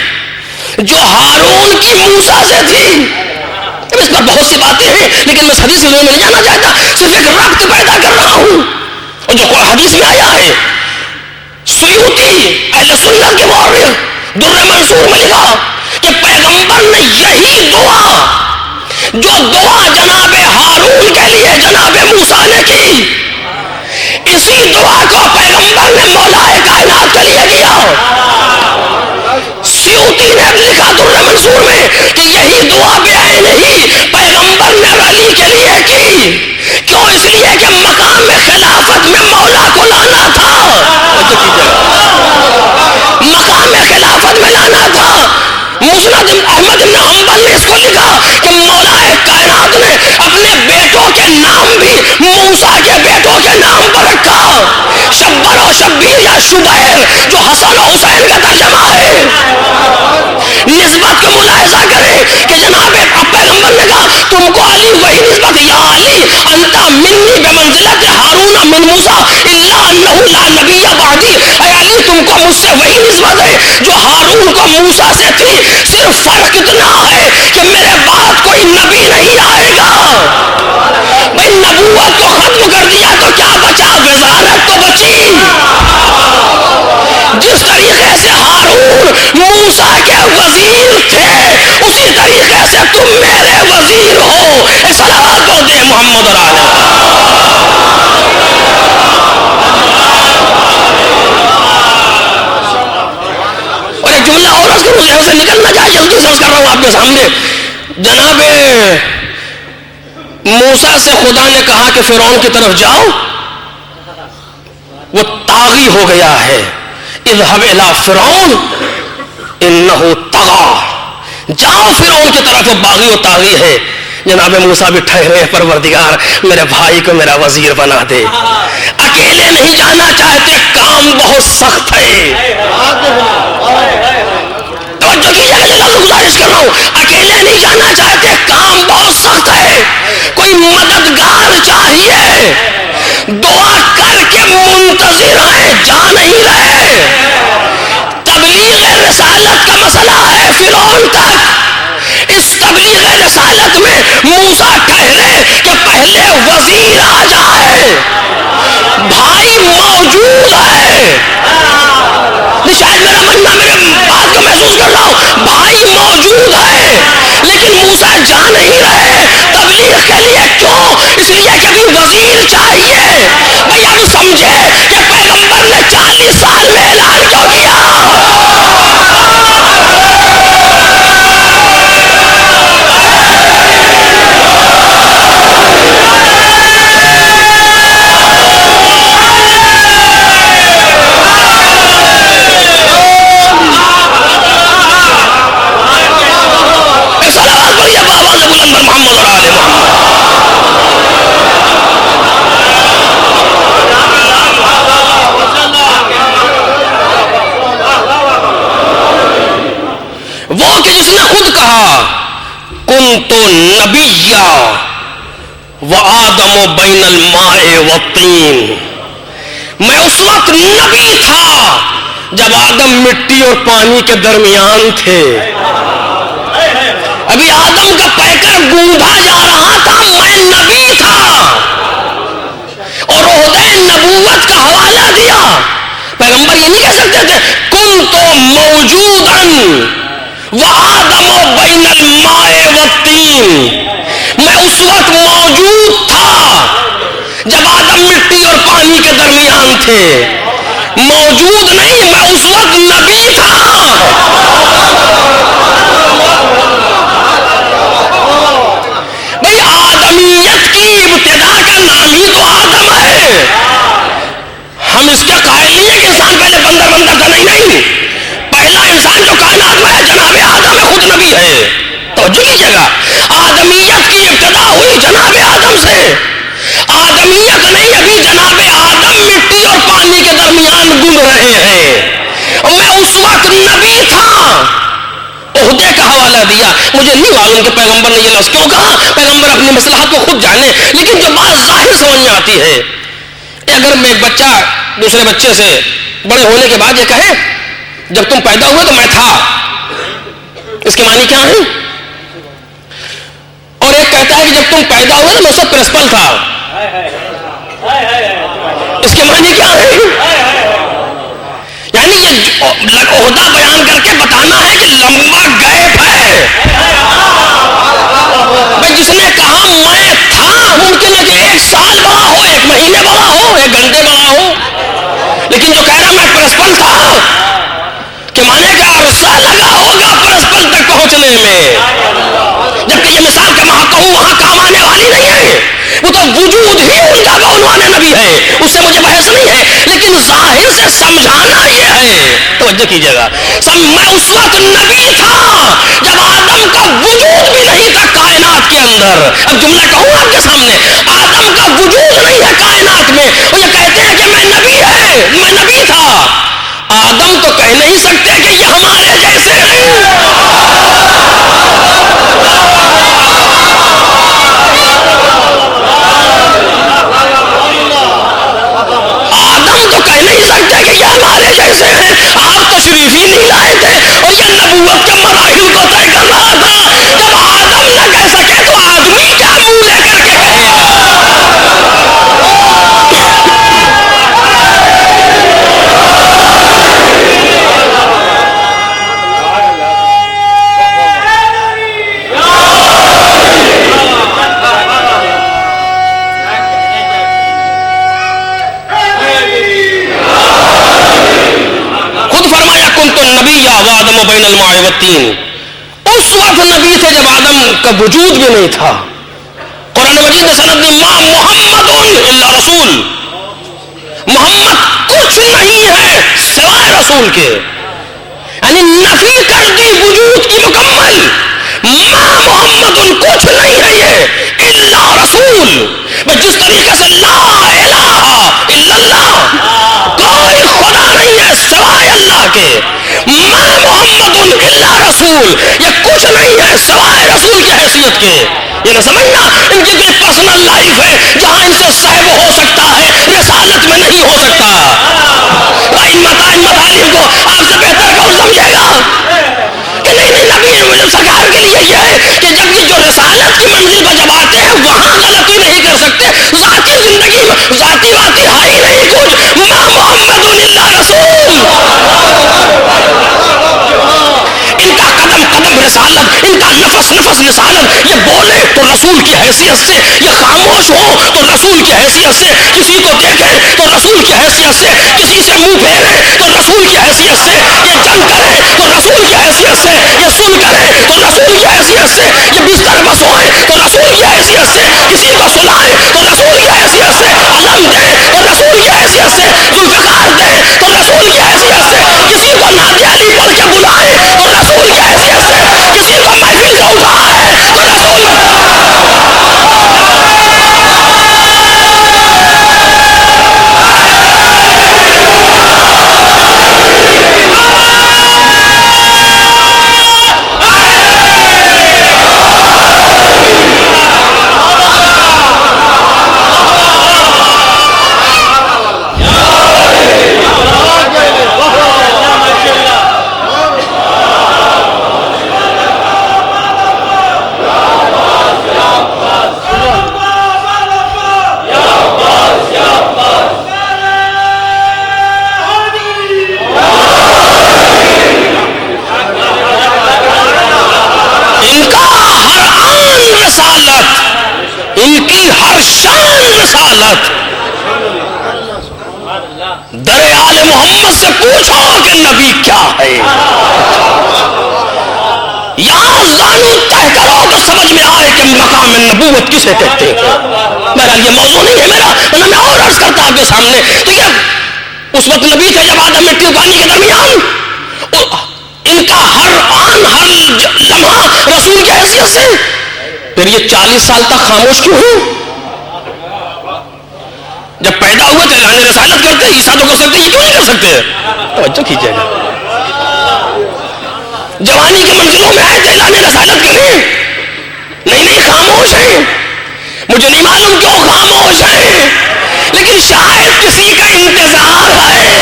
جو ہارون کی موسیٰ سے تھی. اس پر بہت سی باتیں ہیں لیکن میں حدیث میں نہیں جانا چاہتا، صرف ایک ربط پیدا کر رہا ہوں. اور جو حدیث میں آیا ہے، سیوطی اہل سنت کے مورخ در منصور میں لکھا کہ پیغمبر نے یہی دعا، جو دعا جناب ہارون کے لیے جناب موسیٰ نے کی، اسی دعا کو پیغمبر نے مولا کائنات کے لیے کیا. سیوطی نے لکھا در منصور میں کہ یہی دعا بعین ہی پیغمبر نے علی کے لیے کی. کیوں؟ اس لیے کہ مقام میں خلافت میں مولا کو لانا تھا، مقام میں خلافت میں لانا تھا. مسند احمد بن حنبل نے اس کو لکھا کہ مولا کائنات نے اپنے بیٹوں کے نام بھی موسیٰ کے بیٹوں کے نام پر رکھا. شبر و شبیر یا شبیر، جو حسن و حسین کا ترجمہ ہے. نسبت کو ملاحظہ کریں کہ جناب پیغمبر نے کہا تم کو علی وہی نسبت، یا علی انت منی بمنزلت ہارون من موسیٰ الا انہ لا نبی بعدی. اے علی تم کو مجھ سے وہی نسبت ہے جو ہارون کو موسیٰ سے تھی، صرف فرق اتنا ہے کہ میرے بعد کوئی نبی نہیں آئے گا۔ بھئی نبوت کو ختم کر دیا تو کیا بچا؟ وزارت تو بچی۔ جس طریقے سے ہارون موسیٰ کے وزیر تھے، اسی طریقے سے تم میرے وزیر ہو۔ ایک صلوات پڑھتے ہیں محمد اور آلہ۔ اور ایک جملہ اور اس کے مجھے سے نکل نہ جائے، جلدی سے کر رہا ہوں آپ کے سامنے۔ جناب موسیٰ سے خدا نے کہا کہ فرعون کی طرف جاؤ، وہ طاغی ہو گیا ہے۔ اذهب الى فرعون انه طغى، جاؤ فرعون کی طرف، وہ باغی و طاغی ہے۔ جناب موسیٰ بھی ٹھہرے، پروردگار میرے بھائی کو میرا وزیر بنا دے۔ اکیلے نہیں جانا چاہتے، کام بہت سخت ہے۔ توجہ کیجیے گا، اللہ سے گزارش کر رہا ہوں، اکیلے نہیں جانا چاہتے، کام بہت سخت ہے، کوئی مددگار چاہیے۔ دعا کر کے منتظر ہیں، جا نہیں رہے۔ تبلیغ رسالت کا مسئلہ ہے فرعون تک۔ اس تبلیغ رسالت میں موسیٰ ٹھہرے کہ پہلے وزیر آ جائے، بھائی موجود ہے۔ شاید میرا مننا میرے بات کو محسوس کر رہا ہوں، بھائی موجود ہے، لیکن موسیٰ جا نہیں رہے۔ تبلیغ کے لیے کیوں؟ اس لیے کہ بھی وزیر چاہیے۔ بھئی اب سمجھے کہ پیغمبر نے 40 سال میں اعلان کیوں کیا۔ محمد اور آل محمد۔ وہ کہ جس نے خود کہا کنت نبیا وآدم بین الماء والطین، میں اس وقت نبی تھا جب آدم مٹی اور پانی کے درمیان تھے۔ ابھی آدم کا پیکر گوندا جا رہا تھا، میں نبی تھا اور عہدہ نبوت کا حوالہ دیا۔ پیغمبر یہ نہیں کہہ سکتے تھے کنت موجودا وآدم بین الماء والطین، میں اس وقت موجود تھا جب آدم مٹی اور پانی کے درمیان تھے۔ موجود نہیں، میں اس وقت نبی تھا۔ بھئی آدمیت کی ابتدا کا نام ہی تو آدم ہے۔ ہم اس کے قائل نہیں ہیں کہ انسان پہلے بندر تھا، نہیں، پہلا انسان جو کائنات میں ہے جناب آدم ہے، خود نبی ہے۔ توجہ کیجیے گا، آدمیت کی ابتدا ہوئی جناب آدم سے۔ آدمیت نہیں، ابھی جناب آدم مٹی اور پانی کے درمیان گم رہے ہیں، اور میں اس وقت نبی تھا۔ عہدے کا حوالہ دیا۔ مجھے نہیں معلوم کہ پیغمبر نے یہ لفظ کیوں کہا، پیغمبر اپنی مصلحت کو خود جانے، لیکن جو بات ظاہر سمجھ میں آتی ہے، اگر میں ایک بچہ دوسرے بچے سے بڑے ہونے کے بعد یہ کہے جب تم پیدا ہوئے تو میں تھا، اس کے معنی کیا ہے؟ اور ایک کہتا ہے کہ جب تم پیدا ہوئے تو میں اس وقت پرنسپل تھا، اس کے معنی کیا ہے؟ یعنی یہ عہدہ بیان کر کے بتانا ہے کہ لمبا گیپ ہے۔ بھئی جس نے کہا میں تھا، ممکن ہے کہ 1 سال بڑا ہو، 1 مہینے بڑا ہو، 1 گھنٹے بڑا ہو، لیکن جو کہہ رہا میں پرنسپل تھا، کہ مانے کہ عرصہ لگا ہوگا پرنسپل تک پہنچنے میں، جبکہ یہ مثال کے محقق وہاں کام آنے والی نہیں ہے، وہ تو وجود ہی ان کا عنوان نبی ہے، اس سے مجھے بحث نہیں ہے، لیکن ظاہر سے سمجھانا یہ ہے۔ توجہ کیجیے گا، میں اس وقت نبی تھا جب آدم کا وجود بھی نہیں تھا کائنات کے اندر۔ اب جملہ کہوں آپ کے سامنے، آدم کا وجود نہیں ہے کائنات میں، وہ یہ کہتے ہیں کہ میں نبی تھا۔ آدم تو کہہ نہیں سکتے کہ یہ ہمارے جیسے ہیں۔ آدم تو کہہ نہیں سکتے کہ یہ ہمارے جیسے ہیں۔ آپ تشریف ہی نہیں لائے بین الماء والطین. اس وقت نبی تھے جب آدم کا وجود بھی نہیں تھا. قرآن مجید نے سند دی ما محمد الا رسول. محمد کچھ نہیں ہے سوائے رسول کے. یعنی نفی کر دی وجود کی مکمل. ما محمد کچھ نہیں ہے یہ الا رسول. جس طریقے سے لا الہ الا اللہ کوئی خدا نہیں ہے سوائے اللہ کے. ما محمد الا رسول یہ کچھ نہیں ہے سوائے رسول کی حیثیت کے. یہ نہ سمجھنا ان کی کوئی پرسنل لائف ہے جہاں ان سے صاحب ہو سکتا ہے رسالت میں نہیں ہو سکتا. ان مطالب کو آپ سے بہتر کون سمجھے گا کہ نہیں نبی سرکار کے لیے یہ ہے کہ جب یہ جو رسالت کی منزل پر جب آتے ہیں وہاں غلطی نہیں کر سکتے. ذاتی زندگی میں ذاتی ہے ہی نہیں کچھ. ما محمد الا رسول. ان کا قدم قدم رسالت, ان کا نفس نفس رسالت. یہ بولے تو رسول کی حیثیت سے, یہ خاموش ہو تو رسول کی حیثیت سے, کسی کو دیکھے تو رسول کی حیثیت سے, کسی سے منہ پھیرے تو رسول کی حیثیت سے, یہ جنگ کرے تو رسول کی حیثیت سے, یہ سن کرے تو رسول کی حیثیت سے, یہ بستر پر سوئے تو رسول کی حیثیت سے, کسی کو سلائے تو رسول کی حیثیت سے, علم دے تو رسول کی حیثیت سے, ذوالفقار دے تو رسول کی حیثیت سے, کسی کو نعت علی پڑھ کے بلائے تو رسول کی حیثیت سے, کسی کو محفل سے اٹھائے تو رسول در آل محمد سے پوچھو کہ نبی کیا ہے. یہاں زانو تہ کرو تو سمجھ میں آئے کہ مقام نبوت کسے کہتے ہیں. بہرحال یہ موضوع نہیں ہے میرا, ورنہ میں اور عرض کرتا آپ کے سامنے. تو یہ اس وقت نبی تھے جب آدم مٹی و پانی کے درمیان, ان کا ہر آن ہر لمحہ رسول کی حیثیت سے. پھر یہ 40 سال تک خاموش کیوں ہوں؟ جب پیدا ہوئے تو اعلان رسالت کرتے, عیسیٰ تو کر سکتے, یہ کیوں نہیں کر سکتے؟ توجہ کیجیے گا. جوانی کے منزلوں میں آئے تو اعلان رسالت کریں. نہیں خاموش ہیں. مجھے نہیں معلوم کیوں خاموش ہیں, لیکن شاید کسی کا انتظار ہے.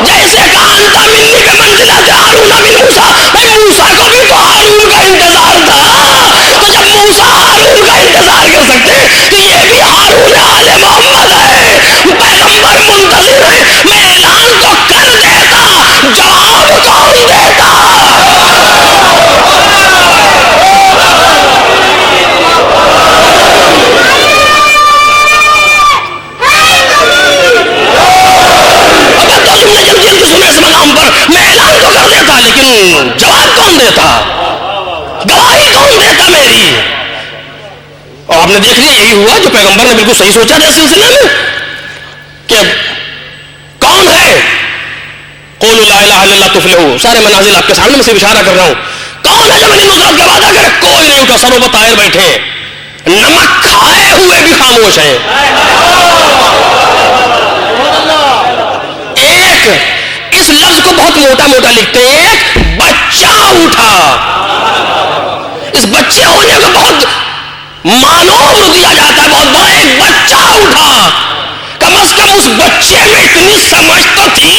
جیسے کہا انت منی بمنزلۃ ہارون من موسیٰ, بھائی موسیٰ کو بھی تو ہارون کا انتظار تھا. تو جب موسیٰ ہارون کا انتظار کر سکتے تو یہ بھی ہارون آل محمد ہے, پیغمبر منتظر ہے. میں اعلان تو کر دیتا, جواب کون دیتا؟ اگر تو تم نے جلدی جلدی سنے اس مقام پر, میں اعلان تو کر دیتا, لیکن جواب کون دیتا, گواہی کون دیتا میری؟ اور آپ نے دیکھ لیا یہی ہوا جو پیغمبر نے بالکل صحیح سوچا تھا اس سلسلے میں کہ کون ہے. قولوا لا الہ الا اللہ تفلحوا. سارے منازل آپ کے سامنے میں سے اشارہ کر رہا ہوں. کون ہے جو میری نصرت کا وعدہ کرے؟ کوئی نہیں. ان کا سرو بطائر بیٹھے, نمک کھائے ہوئے بھی خاموش ہیں. ایک اس لفظ کو بہت موٹا موٹا لکھتے ہیں, ایک بچہ اٹھا. اس بچے ہونے کو بہت مانور دیا جاتا ہے, بہت بڑا. ایک بچہ اٹھا, کم از کم اس بچے میں اتنی سمجھ تو تھی.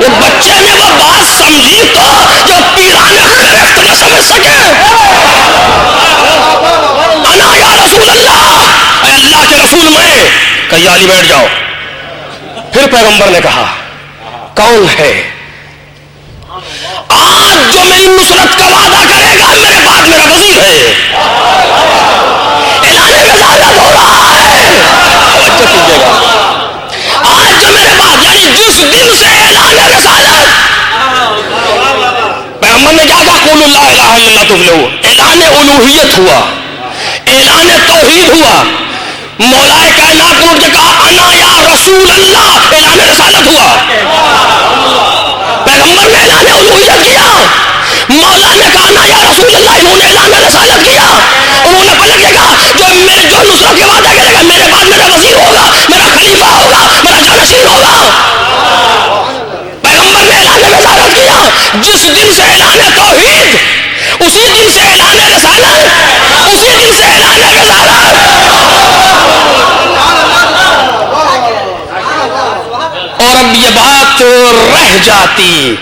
یہ بچے نے وہ بات سمجھی تو جو پیران خرفت نہ سمجھ سکے. انا یا رسول اللہ, اے اللہ کے رسول میں. کہا علی بیٹھ جاؤ. پھر پیغمبر نے کہا کون ہے؟ آج جو میری نصرت کا وعدہ کرے گا میرے بعد میرا وزیر ہے. اعلان رسالت ہو رہا ہے. توجہ کیجیے گا. آج جو میرے بعد یعنی جس دن سے اعلان رسالت، پیغمبر نے کیا کہا؟ قولوا لا الہ الا اللہ تفلحوا. اعلان الوہیت ہوا، اعلان توحید ہوا. مولا کائنات نے اٹھ کے کہا انا یا رسول اللہ. اعلان رسالت ہوا. پیغمبر نے اعلان الوہیت کیا، مولا نے کہا انا یا رسول اللہ. انہوں نے اعلان رسالت کیا. انہوں نے پلٹ کے کہا جو نصرت کے وعدہ کرے گا میرے بعد میرا وزیر ہوگا، میرا خلیفہ ہوگا، میرا جانشین ہوگا. پیغمبر نے اعلان رسالت کیا. جس دن سے اعلان توحید، اسی دن سے اعلان رسالت، اسی دن سے اعلان رسالت. اور اب یہ بات رہ جاتی.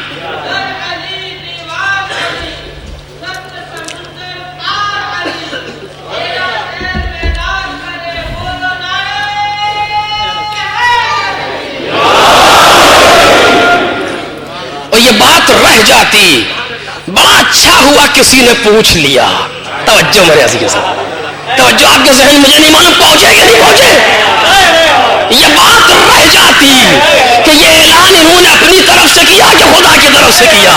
اور یہ بات رہ جاتی. بڑا اچھا ہوا کسی نے پوچھ لیا. توجہ میرے عزیز کے ساتھ، توجہ. آپ کے ذہن مجھے نہیں معلوم پہنچے کہ نہیں پہنچے. یہ بات رہ جاتی کہ یہ اعلان انہوں نے اپنی طرف سے کیا کہ خدا کی طرف سے کیا.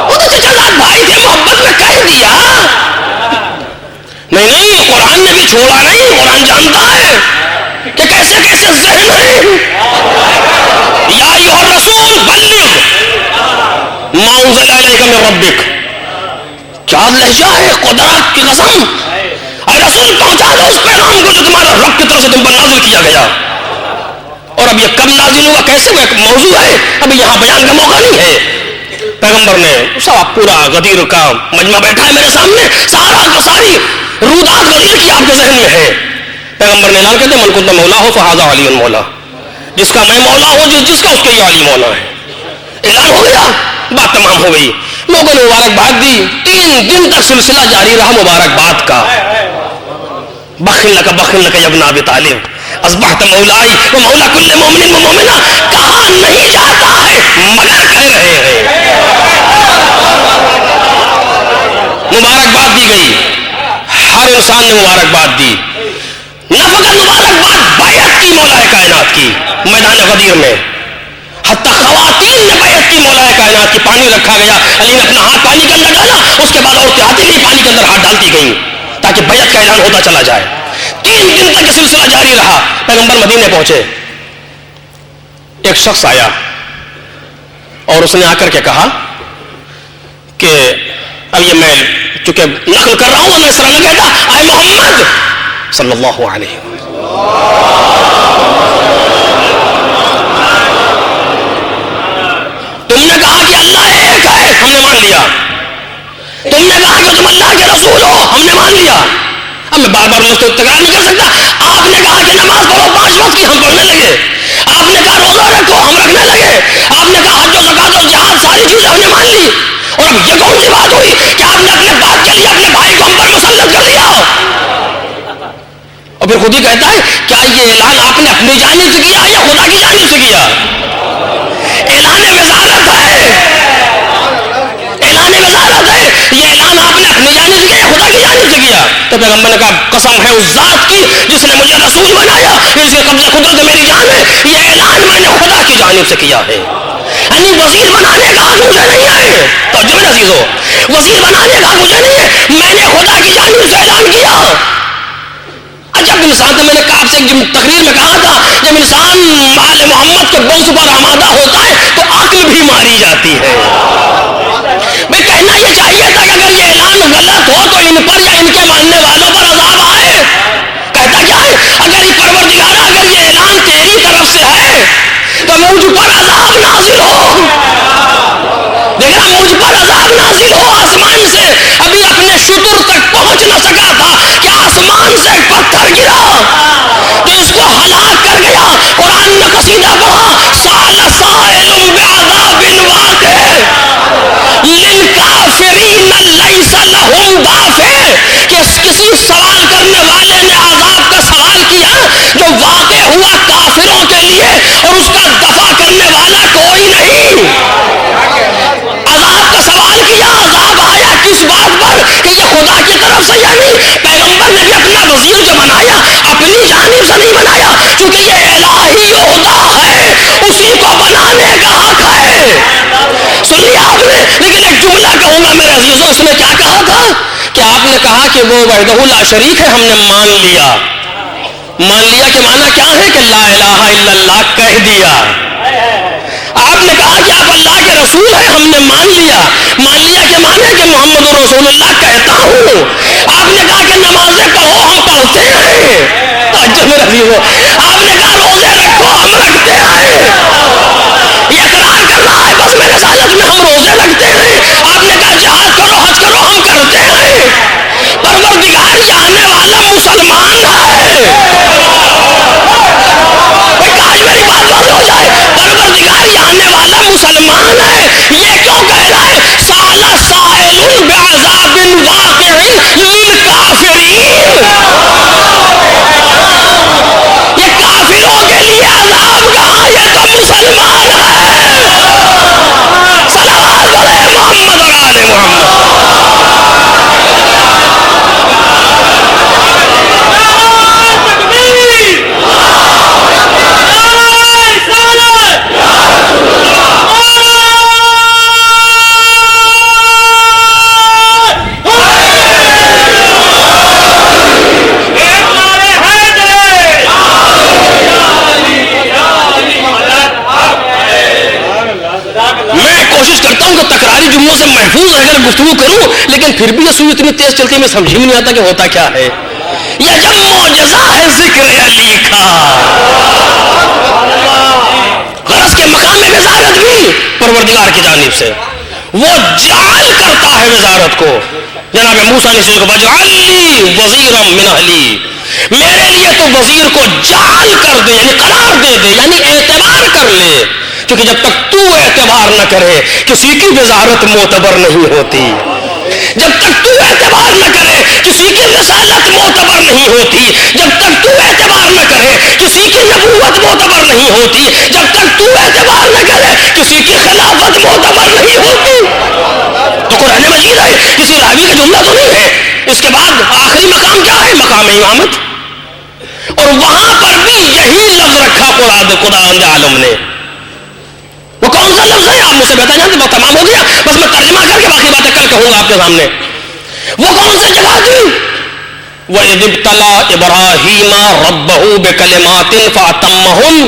وہ تو چچا زاد بھائی تھے، محبت میں کہہ دیا. نہیں، قرآن نے بھی چھوڑا نہیں. قرآن جانتا ہے کہ کیسے کیسے ذہن ہے. یا ایھا الرسول بلغ ما انزل الیک من ربک. کیا لہجہ ہے، قدرت کی قسم. اے رسول پہنچا دو اس پیغام کو جو تمہارا رب کی طرف سے تم پر نازل کیا گیا. اور اب یہ کب نازل ہوا، کیسے ہوا، ایک موضوع ہے، ابھی یہاں بیان کا موقع نہیں ہے. پیغمبر نے سب پورا غدیر کا مجمع بیٹھا ہے میرے سامنے، ساری رودات غدیر کی آپ کے ذہن میں ہے. پیغمبر نے اعلان کر دیا من کنت مولا ہو فہذا علی مولا. جس کا میں مولا ہوں، جس کا اس کے یہ علی مولا ہے. اعلان ہو گیا، بات تمام ہو گئی. لوگوں نے مبارکباد دی. 3 دن تک سلسلہ جاری رہا مبارکباد کا. بخلک بخلک یا ابن ابی طالب اصبحت مولائی و مولا کل مومن و مومنہ. کہا نہیں جاتا ہے مگر کہہ رہے ہیں. مبارکباد دی گئی، ہر انسان نے مبارکباد دی. نہ فقط مبارکباد بیعت کی مولا کائنات کی میدان غدیر میں، حتیٰ خواتین نے بیعت کی مولا کائنات کی. پانی رکھا گیا، علی نے اپنا ہاتھ پانی کے اندر ڈالا، اس کے بعد عورتیں آتی گئی پانی کے اندر ہاتھ ڈالتی گئیں تاکہ بیعت کا اعلان ہوتا چلا جائے. 3 دن تک یہ سلسلہ جاری رہا. پیغمبر مدینے پہنچے. ایک شخص آیا اور اس نے آ کر کے کہا کہ اب یہ میں چونکہ نقل کر رہا ہوں میں اس طرح نہ کہتا، اے محمد صلی اللہ علیہ وسلم، تم نے کہا کہ اللہ ایک ہے، ہم نے مان لیا. تم نے کہا کہ تم اللہ کے رسول ہو، ہم نے مان لیا. اب میں بار بار تکرار نہیں کر سکتا. آپ نے کہا کہ نماز پڑھو 5 وقت کی، ہم پڑھنے لگے. آپ نے کہا روزہ رکھو، ہم رکھنے لگے. آپ نے کہا حج و زکات اور جہاد ساری چیزیں ہم نے مان لی. اور اب یہ کون سی بات ہوئی کہ آپ نے اپنے باپ کے لیے اپنے بھائی کو ہم پر مسلط کر دیا. اور پھر خود ہی کہتا ہے کیا یہ اعلان آپ نے اپنی جانب سے کیا یا خدا کی جانب سے کیا؟ اعلان وزارت ہے، اعلان وزارت ہے. یہ اعلان آپ نے اپنی جانب سے کیا یا خدا کی جانب سے کیا؟ تو پیغمبر نے کہا قسم ہے اس ذات کی جس نے مجھے رسول بنایا، اس کے قبضہ قدرت میری جان ہے. یہ اعلان میں نے خدا کی جانب سے کیا ہے. یعنی وزیر بنانے کا حق مجھے نہیں ہے. تو جو عزیزو، وزیر بنانے کا حق مجھے نہیں ہے، میں نے خدا کی جانب سے اعلان کیا. جب انسان، تو میں نے آپ سے تقریر میں کہا تھا، جب انسان آل محمد کے بغض پر آمادہ ہوتا ہے تو عقل بھی ماری جاتی ہے. میں کہنا یہ چاہیے تھا کہ اگر یہ اعلان غلط ہو تو ان پر یا ان کے ماننے والوں پر عذاب آئے. کہتا کیا ہے، اگر یہ پروردگارہ اگر یہ اعلان تیری طرف سے ہے تو مجھ پر عذاب نازل ہو. دیکھنا، مجھ پر عذاب نازل ہو آسمان سے. ابھی اپنے شتر تک پہنچ نہ سکا تھا کہ آسمان سے ایک پتھر گرا تو اس کو ہلاک کر گیا. قرآن نے قصیدہ پڑھا، سأل سائل بعذاب واقع للکافرین لیس لہم دافع. کہ کسی سوال کرنے والے نے عذاب کا سوال کیا جو واقع ہوا کافروں کے لیے اور اس کا دفع کرنے والا کوئی نہیں. پر کہ یہ خدا کی طرف سے یعنی پیغمبر نے بھی اپنا وزیر جو بنایا اپنی جانب سے نہیں بنایا، چونکہ یہ الہی عہدہ ہے، اسی کو بنانے کا حق ہے. سن لیا آپ نے. لیکن ایک جملہ کہوں گا میرے عزیزوں، اس میں کیا کہا تھا کہ آپ نے کہا کہ وہ وحدہ لا شریک ہے، ہم نے مان لیا. مان لیا کے معنی کیا ہے کہ لا الہ الا اللہ کہہ دیا. آپ نے کہا کہ آپ اللہ کے رسول ہیں، ہم نے مان لیا. مان لیا کے معنی کہ محمد رسول اللہ کہتا ہوں. آپ نے کہا کہ نمازیں پڑھو، ہم پڑھتے ہیں. توجہ میرے عزیزو. آپ نے کہا روزے رکھو، ہم رکھتے ہیں. یہ اقرار کرنا ہے بس میرے سالت میں ہم روزے رکھتے ہیں. آپ نے کہا جہاد کرو، حج کرو، ہم کرتے ہیں. پروردگار یہ آنے والا مسلمان ہے. کاش میری بات واضح ہو جائے. پروردگار یہ آنے والا مسلمان ہے. یہ کیوں کہہ رہا ہے سال سائل بعذاب واقع للکافرین. یہ کافروں کے لیے عذاب کہاں، یہ تو مسلمان ہے. صلوات علی محمد اور آل محمد. تکراری جملوں سے محفوظ رہ کر گفتگو کروں، لیکن پھر بھی یہ سوئی اتنی تیز چلتی ہے میں سمجھ ہی نہیں آتا کہ ہوتا کیا ہے. یہ جب معجزہ ہے ذکر علی کا. غرض کے مقام وزارت بھی پروردگار کی جانب سے، وہ جعل کرتا ہے وزارت کو. جناب موسیٰ نے سوچا وجعلنی وزیرا من اہلی، میرے لیے تو وزیر کو جعل کر دے، یعنی قرار دے دے، یعنی اعتبار کر لے. کیونکہ جب تک تو اعتبار نہ کرے کسی کی وزارت معتبر نہیں ہوتی. جب تک تو اعتبار نہ کرے کسی کی رسالت معتبر نہیں ہوتی. جب تک تو اعتبار نہ کرے کسی کی نبوت معتبر نہیں ہوتی. جب تک تو اعتبار نہ کرے کسی کی خلافت معتبر نہیں ہوتی. تو قرآن مجید ہے، کسی راوی کا جملہ تو نہیں ہے. اس کے بعد آخری مقام کیا ہے؟ مقام امامت. اور وہاں پر بھی یہی لفظ رکھا قرآن عالم نے. وہ کون سا لفظ ہے؟ آپ مجھ سے بہتر جانتے. بہت تمام ہو گیا، بس میں ترجمہ کر کے باقی باتیں کل کہوں گا آپ کے سامنے. وہ کون سی جگہ تھی؟ وَإِذِ ابْتَلَىٰ إِبْرَاهِيمَ رَبَّهُ بِكَلِمَاتٍ فَأَتَمَّهُنَّ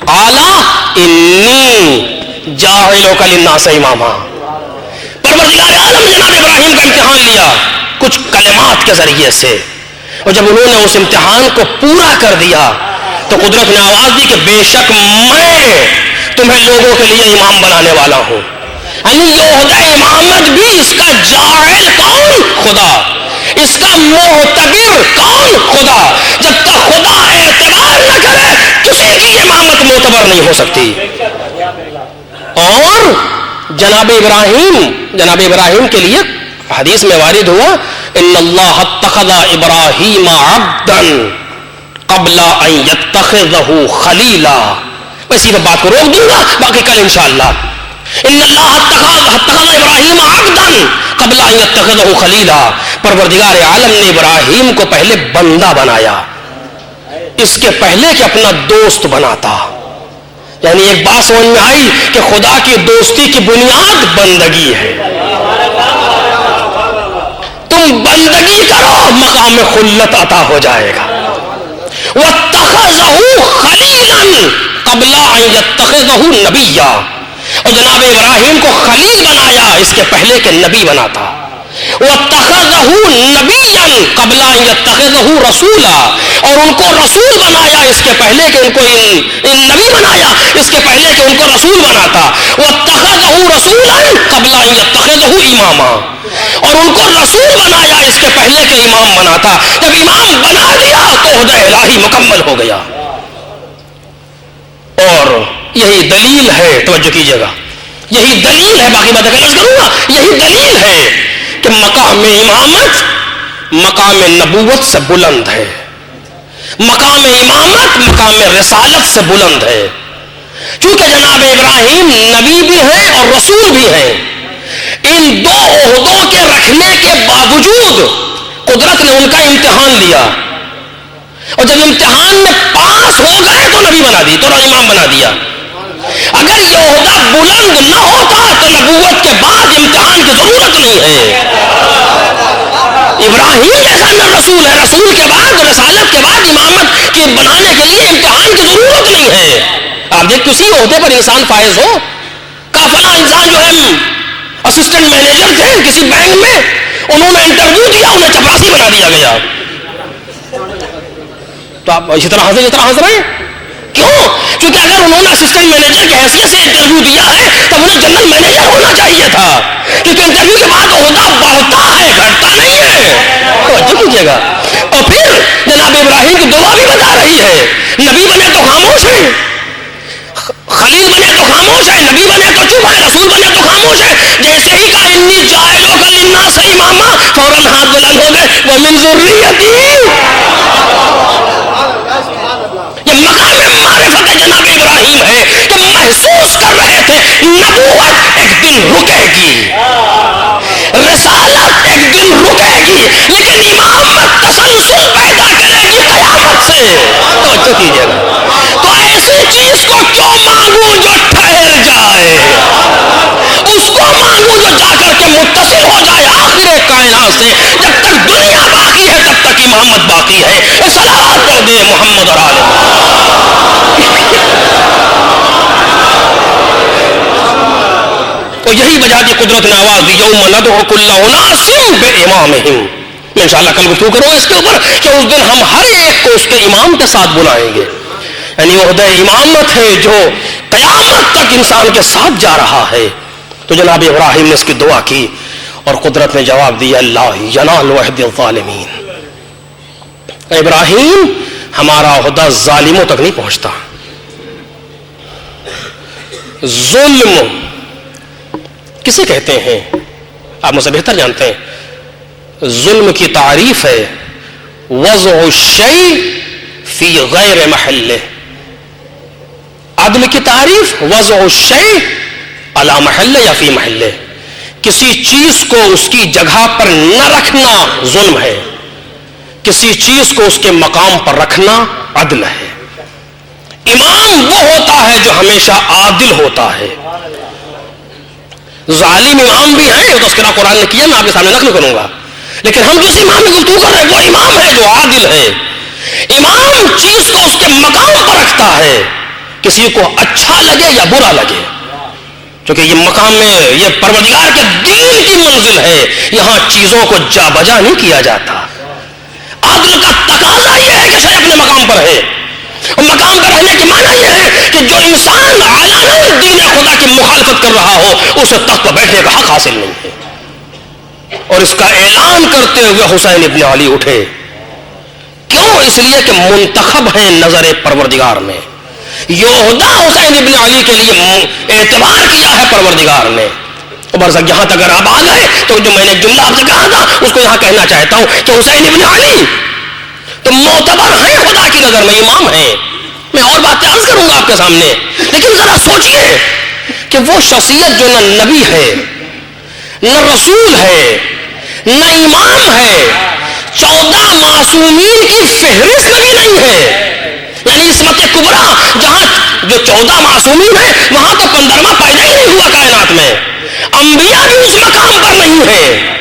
قَالَ إِنِّي جَاعِلُكَ لِلنَّاسِ إِمَامًا. پروردگار عالم نے جناب ابراہیم کا امتحان لیا کچھ کلمات کے ذریعے سے، اور جب انہوں نے اس امتحان کو پورا کر دیا تو قدرت نے آواز دی کہ بے شک میں تمہیں لوگوں کے لیے امام بنانے والا ہوں. یعنی یہ عہدہ امامت بھی اس کا جاعل کون؟ خدا. اس کا معتبر کون؟ خدا. جب تک خدا اعتبار نہ کرے کسی کی امامت معتبر نہیں ہو سکتی. اور جناب ابراہیم کے لیے حدیث میں وارد ہوا ان اللہ اتخذ ابراہیم عبدا قبل ان یتخذہ خلیلا. میں اسی پر بات کو روک دوں گا، باقی کل انشاءاللہ. ان اللہ اتخذ ابراہیم عبدا قبل ان یتخذہ خلیلا. پروردگار عالم نے ابراہیم کو پہلے بندہ بنایا، اس کے پہلے کہ اپنا دوست بناتا. یعنی ایک بات سمجھ میں آئی کہ خدا کی دوستی کی بنیاد بندگی ہے. تم بندگی کرو، مقام خلت عطا ہو جائے گا. وَاتَّخَذَهُ خَلِيلًا قَبْلَ أَن يَتَّخِذَهُ نَبِيًّا. اور جناب ابراہیم کو خلیل بنایا اس کے پہلے کہ نبی بناتا. وَاتَّخَذَهُ نَبِيًّا قَبْلَ أَن يَتَّخِذَهُ رَسُولًا. اور ان کو رسول بنایا اس کے پہلے کہ ان کو نبی بنایا اس کے پہلے کہ ان کو رسول بناتا. وَاتَّخَذَهُ رَسُولًا قَبْلَ أَن يَتَّخِذَهُ إِمَامًا. اور ان کو رسول بنایا اس کے پہلے کہ امام بناتا. جب امام بنا دیا تو عہدہ الہی مکمل ہو گیا. اور یہی دلیل ہے، توجہ کیجیے گا، یہی دلیل ہے، باقی باتیں عرض کروں گا، یہی دلیل ہے کہ مقام امامت مقام نبوت سے بلند ہے. مقام امامت مقام رسالت سے بلند ہے. چونکہ جناب ابراہیم نبی بھی ہیں اور رسول بھی ہیں. ان دو عہدوں کے رکھنے کے باوجود قدرت نے ان کا امتحان لیا، اور جب امتحان میں پاس ہو گئے تو نبی بنا دی، تو امام بنا دیا۔ اگر یہ عہدہ بلند نہ ہوتا تو نبوت کے بعد امتحان کی ضرورت نہیں ہے۔ ابراہیم جیسا نہ رسول ہے، رسول کے بعد رسالت کے بعد امامت کے بنانے کے لیے امتحان کی ضرورت نہیں ہے۔ آپ دیکھ کسی عہدے پر انسان فائز ہو، کافلا انسان جو ہے اسسٹنٹ مینیجر تھے کسی بینک میں، انہوں نے انٹرویو دیا، انہیں چپراسی بنا دیا گیا۔ تو آپ اسی طرح ہنس رہے ہیں کیوں؟ کیونکہ اگر انہوں نے اسسٹنٹ مینیجر کی حیثیت سے انٹرویو دیا ہے تو انہیں جنرل مینیجر ہونا چاہیے تھا، کیونکہ انٹرویو کے بعد عہدہ بڑھتا ہے، گھٹتا نہیں ہے۔ توجہ کیجیے گا۔ اور پھر جناب ابراہیم کی دعا بھی بتا رہی ہے، نبی بنے تو خاموش ہیں، خلیل بنے تو خاموش ہے، نبی بنے تو چپ ہے، رسول بنے تو خاموش ہے۔ جیسے ہی کہا انی جاعلک للناس اماما، فوراً ہاتھ بلند ہو گئے، ومن ذریتی۔ یہ مقام معرفت جناب ابراہیم ہے کہ محسوس کر رہے تھے نبوت ایک دن رکے گی، رسالت ایک دن رکے گی، لیکن امامت تسلسل پیدا کرے گی قیامت سے۔ توجہ کیجیے گا۔ تو ایسی چیز کو کیوں مانگوں جو ٹھہر جائے، اس کو مانگوں جو جا کر کے متصل ہو جائے آخر کائنات سے۔ جب تک دنیا باقی ہے تب تک امامت باقی ہے۔ صلوات پڑھ دے محمد اور آل تو یہی وجہ کی قدرت نے آواز دی، یوم ندعو کل اناس بامامہم۔ میں انشاءاللہ کل گفتگو کروں اس کے اوپر کہ اس دن ہم ہر ایک کو اس کے امام کے ساتھ بلائیں گے۔ یعنی عہدہ امامت ہے جو قیامت تک انسان کے ساتھ جا رہا ہے۔ تو جناب ابراہیم نے اس کی دعا کی اور قدرت نے جواب دیا، لا ینال عہد الظالمین۔ ابراہیم ہمارا عہدہ ظالموں تک نہیں پہنچتا۔ ظلم کسے کہتے ہیں آپ مجھ سے بہتر جانتے ہیں۔ ظلم کی تعریف ہے وضع الشیء فی غیر محلہ، عدل کی تعریف وضع الشیء علی محلہ یا فی محلہ، کسی چیز کو اس کی جگہ پر نہ رکھنا ظلم ہے، کسی چیز کو اس کے مقام پر رکھنا عدل ہے۔ امام وہ ہوتا ہے جو ہمیشہ عادل ہوتا ہے۔ ظالم امام بھی ہیں، وہ تذکرہ قرآن نے کیا، میں آپ کے سامنے نقل کروں گا، لیکن ہم جس امام کی گفتگو کر رہے ہیں وہ امام ہے جو عادل ہے۔ امام چیز کو اس کے مقام پر رکھتا ہے، کسی کو اچھا لگے یا برا لگے، کیونکہ یہ مقام میں یہ پروردگار کے دین کی منزل ہے، یہاں چیزوں کو جا بجا نہیں کیا جاتا۔ عدل کا تقاضا یہ ہے کہ شے اپنے مقام پر ہے، اور مقام پر رہنے کے معنی یہ ہے کہ جو انسان علاناً دین خدا کی مخالفت کر رہا ہو اسے تخت پر بیٹھنے کا حق حاصل نہیں ہے۔ اور اس کا اعلان کرتے ہوئے حسین ابن علی اٹھے، کیوں؟ اس لیے کہ منتخب ہیں نظر پروردگار میں، یہ عہدہ حسین ابن علی کے لیے اعتبار کیا ہے پروردگار نے۔ برسک یہاں تک اگر آپ آ گئے تو جو میں نے جملہ آپ سے کہا تھا اس کو یہاں کہنا چاہتا ہوں کہ حسین ابن علی تو معتبر ہیں خدا کی نظر میں، امام ہیں۔ میں اور بات عرض کروں گا آپ کے سامنے، لیکن ذرا سوچئے کہ وہ شخصیت جو نہ نبی ہے، نہ رسول ہے، نہ امام ہے، 14 معصومین کی فہرست میں بھی نہیں ہے۔ یعنی عصمت کبریٰ جہاں جو 14 معصومین ہیں وہاں تو 15واں پیدا ہی نہیں ہوا کائنات میں، انبیاء بھی اس مقام پر نہیں ہے،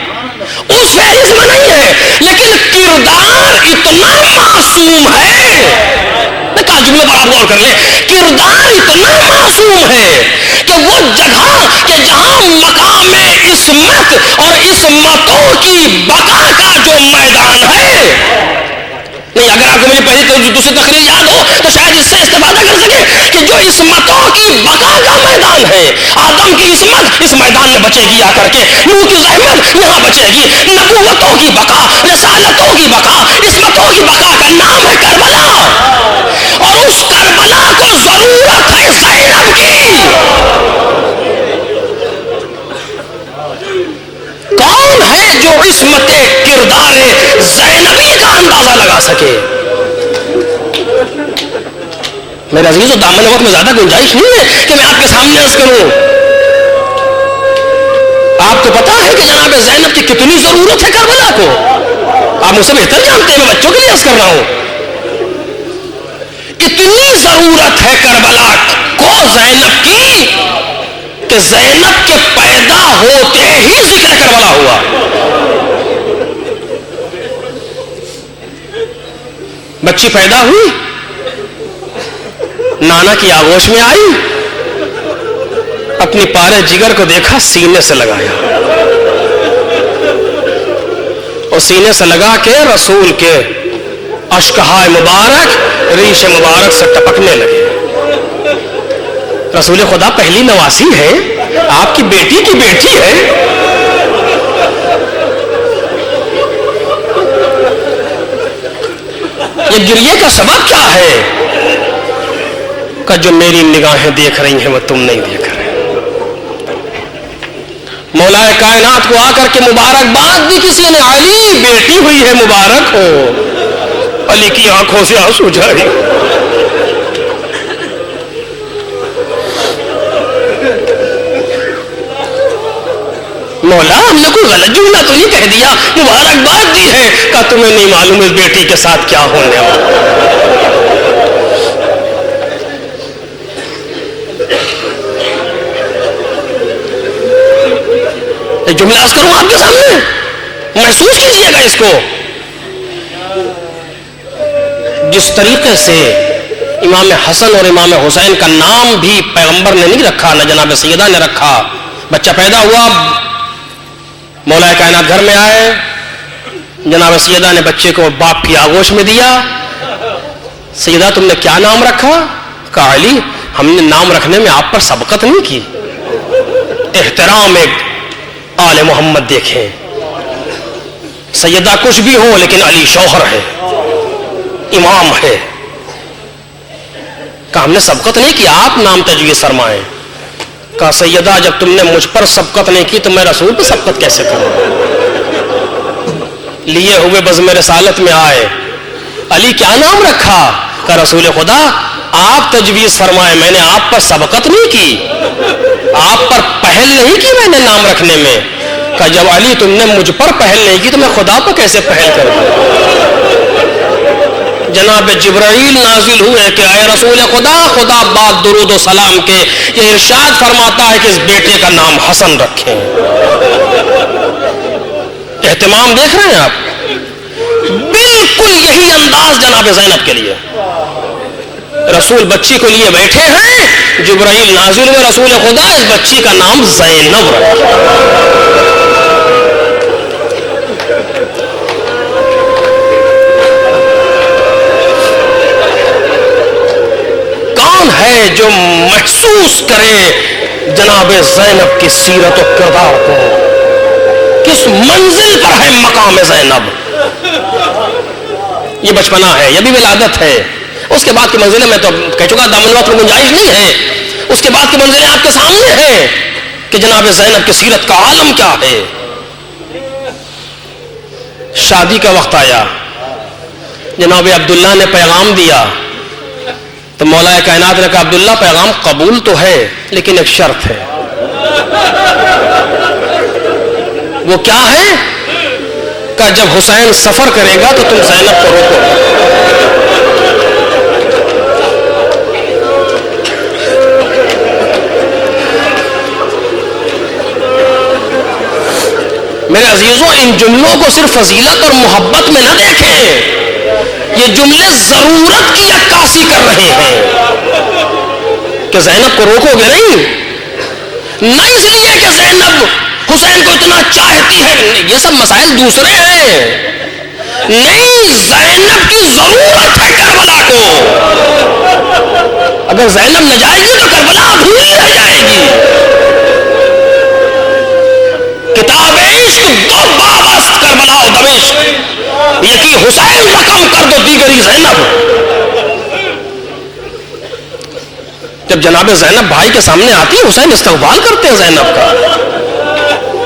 اس فہرست میں نہیں ہے، لیکن کردار اتنا معصوم ہے۔ کہا جملے پر آپ غور کر لیں، کردار اتنا معصوم ہے کہ وہ جگہ کہ جہاں مقام عصمت اور عصمتوں کی بقا کا جو میدان ہے، نہیں اگر آپ کو میری پہلی دوسری تقریر یاد ہو تو شاید اس سے استفادہ کر سکے کہ جو عصمتوں کی بقا کا میدان ہے، آدم کی عصمت اس میدان میں بچے گی آ کر کے، نوح کی زحمت یہاں بچے گی، نبوتوں کی بقا، رسالتوں کی بقا، عصمتوں کی بقا کا نام ہے کربلا، اور اس کربلا کو ضرورت ہے زینب کی۔ کون ہے جو عصمت کردار زینبی کا اندازہ لگا سکے؟ میرے عزیز و دامن وقت میں زیادہ گنجائش نہیں ہے کہ میں آپ کے سامنے عرض کروں، آپ کو پتا ہے کہ جناب زینب کی کتنی ضرورت ہے کربلا کو؟ آپ مجھ سے بہتر جانتے ہیں، میں بچوں کے لیے عرض کر رہا ہوں. اتنی ضرورت ہے کربلا کو زینب کی کہ زینب کے پیدا ہوتے ہی ذکر کربلا ہوا. بچی پیدا ہوئی، نانا کی آغوش میں آئی، اپنی پارے جگر کو دیکھا، سینے سے لگایا اور سینے سے لگا کے رسول کے اشکہائے مبارک ریش مبارک سے ٹپکنے لگے. رسول خدا پہلی نواسی ہے، آپ کی بیٹی ہے. یہ گریے کا سبب کیا ہے؟ کہ جو میری نگاہیں دیکھ رہی ہیں وہ تم نہیں دیکھ رہے. مولا کائنات کو آ کر کے مبارکباد بھی کسی نے، علی بیٹی ہوئی ہے مبارک ہو. علی کی آنکھوں سے آنسو جاری. مولا ہم نے کوئی غلط جملہ تو نہیں کہہ دیا، مبارکباد دی ہے. کہ تمہیں نہیں معلوم اس بیٹی کے ساتھ کیا ہونے والا. ایک جملہ عرض کروں آپ کے سامنے، محسوس کیجئے گا اس کو. جس طریقے سے امام حسن اور امام حسین کا نام بھی پیغمبر نے نہیں رکھا، نہ جناب سیدہ نے رکھا. بچہ پیدا ہوا، مولا کائنات گھر میں آئے، جناب سیدہ نے بچے کو باپ کی آغوش میں دیا. سیدہ تم نے کیا نام رکھا؟ کہا علی. ہم نے نام رکھنے میں آپ پر سبقت نہیں کی. احترام ایک آل محمد دیکھیں، سیدہ کچھ بھی ہو لیکن علی شوہر ہے، امام ہے. کہا ہم نے سبقت نہیں کی، آپ نام تجویز فرمائیں. کہا سیدہ جب تم نے مجھ پر سبقت نہیں کی تو میں رسول پہ سبقت کیسے کروں؟ لیے ہوئے بزم رسالت میں آئے. علی کیا نام رکھا؟ کہا رسول خدا آپ تجویز فرمائیں، میں نے آپ پر سبقت نہیں کی، آپ پر پہل نہیں کی میں نے نام رکھنے میں. کہا جب علی تم نے مجھ پر پہل نہیں کی تو میں خدا پر کیسے پہل کروں؟ جناب جبرائیل نازل ہوئے کہ اے رسول خدا، خدا بعد درود و سلام کے یہ ارشاد فرماتا ہے کہ اس بیٹے کا نام حسن رکھیں. اہتمام دیکھ رہے ہیں آپ؟ بالکل یہی انداز جناب زینب کے لیے. رسول بچی کو لیے بیٹھے ہیں، جبرائیل نازل ہوئے، رسول خدا اس بچی کا نام زینب رکھیں. ہے جو محسوس کرے جناب زینب کی سیرت و کردار کو، کس منزل پر ہے مقام زینب. یہ بچپنا ہے، یہ بھی ولادت ہے. اس کے بعد کی منزلیں میں تو کہہ چکا، دامن وقت میں گنجائش نہیں ہے. اس کے بعد کی منزلیں آپ کے سامنے ہیں کہ جناب زینب کی سیرت کا عالم کیا ہے. شادی کا وقت آیا، جناب عبداللہ نے پیغام دیا تو مولا کائنات نے کہا عبداللہ پیغام قبول تو ہے لیکن ایک شرط ہے. وہ کیا ہے؟ کہ جب حسین سفر کرے گا تو تم زینب کو روکو. میرے عزیزوں ان جملوں کو صرف فضیلت اور محبت میں نہ دیکھیں، یہ جملے ضرورت کی عکاسی کر رہے ہیں. کہ زینب کو روکو گے نہیں، نہ اس لیے کہ زینب حسین کو اتنا چاہتی ہے، یہ سب مسائل دوسرے ہیں. نہیں، زینب کی ضرورت ہے کربلا کو. اگر زینب نہ جائے گی تو کربلا ادھوری رہ جائے گی. کتاب عشق دو بابست کربلا و دمشق، یکی حسین رقم کر دو دیگری زینب. جب جناب زینب بھائی کے سامنے آتی ہے، حسین استقبال کرتے ہیں زینب کا.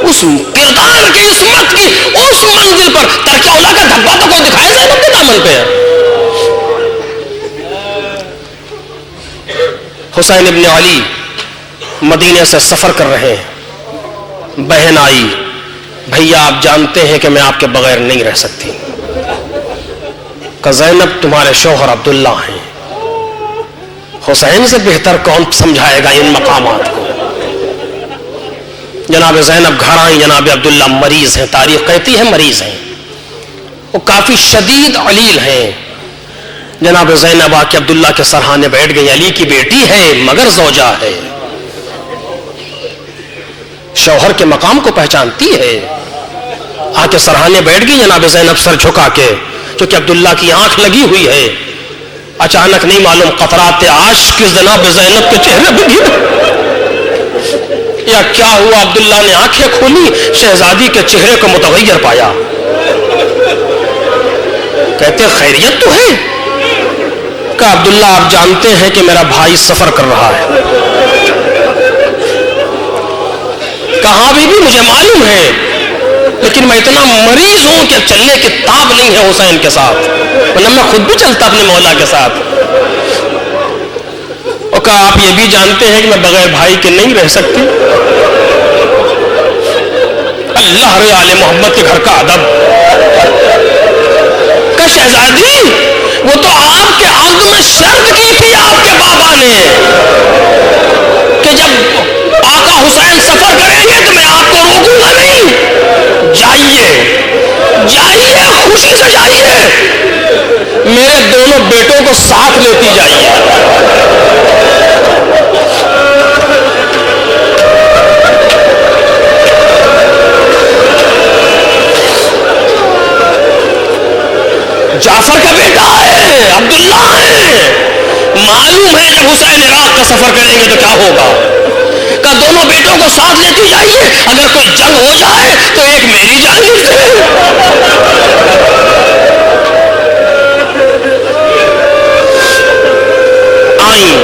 اس کردار کی، عصمت کی اس منزل پر ترک اولا کا دھبا تو کوئی دکھائے زینب کے دامن پہ. حسین ابن علی مدینے سے سفر کر رہے ہیں. بہن آئی, بھیا آپ جانتے ہیں کہ میں آپ کے بغیر نہیں رہ سکتی. کہ زینب تمہارے شوہر عبداللہ ہیں. حسین سے بہتر کون سمجھائے گا ان مقامات کو. جناب زینب گھر آئیں, جناب عبداللہ مریض ہیں, تاریخ کہتی ہے مریض ہیں, وہ کافی شدید علیل ہیں. جناب زینب آ کے عبداللہ کے سرہانے بیٹھ گئی. علی کی بیٹی ہے مگر زوجہ ہے, شوہر کے مقام کو پہچانتی ہے. آ کے سرہانے بیٹھ گئی جناب زینب سر جھکا کے, کیونکہ عبداللہ کی آنکھ لگی ہوئی ہے. اچانک نہیں معلوم قطرات عاشق کی جناب زینب کے چہرے پہ گرے یا کیا ہوا. عبداللہ نے آنکھیں کھولی, شہزادی کے چہرے کو متغیر پایا. کہتے خیریت تو ہے؟ کہ عبداللہ آپ جانتے ہیں کہ میرا بھائی سفر کر رہا ہے. کہاں بھی مجھے معلوم ہے, لیکن میں اتنا مریض ہوں کہ چلنے کی تاب نہیں ہے حسین کے ساتھ, ورنہ میں خود بھی چلتا اپنے مولا کے ساتھ. اور کہا آپ یہ بھی جانتے ہیں کہ میں بغیر بھائی کے نہیں رہ سکتی. اللہ رے آل محمد کے گھر کا ادب. کہ شہزادی وہ تو آپ کے عقد میں شرط کی تھی آپ کے بابا نے کہ جب آقا حسین سفر کریں گے تو میں آپ کو روکوں گا نہیں. جائیے جائیے, خوشی سے جائیے, میرے دونوں بیٹوں کو ساتھ لیتی جائیے. جعفر کا بیٹا ہے, عبداللہ ہے, معلوم ہے جب حسین عراق کا سفر کریں گے تو کیا ہوگا. کہ دونوں بیٹوں کو ساتھ لیتی جائیے, اگر کوئی جنگ ہو جائے تو ایک میری جان لکھ دے. آئی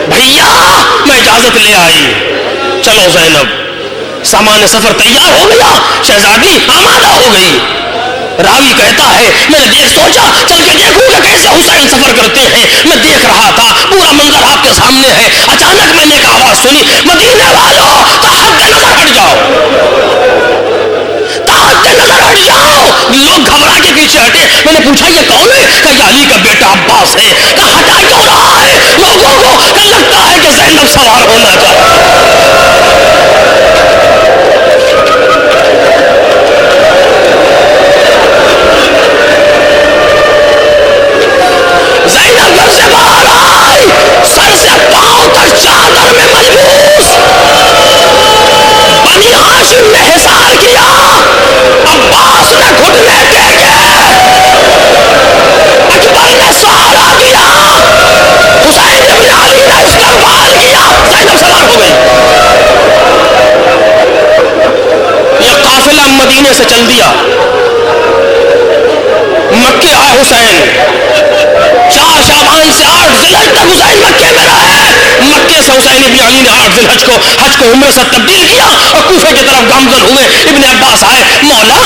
بھیا, میں اجازت لے آئی. چلو زینب, سامان سفر تیار ہو گیا, شہزادی آمادہ ہو گئی. راوی کہتا ہے میں نے سوچا چل کے دیکھوں کہ کیسے حسین سفر کرتے ہیں. میں دیکھ رہا تھا, پورا منظر آپ کے سامنے ہے. اچانک میں نے ایک آواز سنی, مدینے والوں تحت نظر ہٹ جاؤ, تحت نظر ہٹ جاؤ. لوگ گھبرا کے پیچھے ہٹے. میں نے پوچھا یہ کون ہے؟ کہ یہ علی کا بیٹا عباس ہے. کہ ہٹا کیوں رہا ہے لوگوں کو؟ کہ لگتا ہے کہ زینب سوار ہونا چاہتا. زینب گھر سے باہر آئی, سر سے پاؤں تک چادر میں ملبوس. بنی ہاشم نے حصار کیا, عباس نے گھٹنے ٹیکے, اکبر نے سہارا دیا, حسین ابن علی نے استقبال کیا. زینب سوار ہو گئی. یہ قافلہ مدینے سے چل دیا, مکے آئے حسین. 4 شعبان سے 8 ذوالحج تک حسین مکے میں رہے. مکے سے حسین ابن علی نے 8 ذوالحج کو حج کو عمرے سے تبدیل کیا اور کوفے کی طرف گامزن ہوئے. ابن عباس آئے, مولا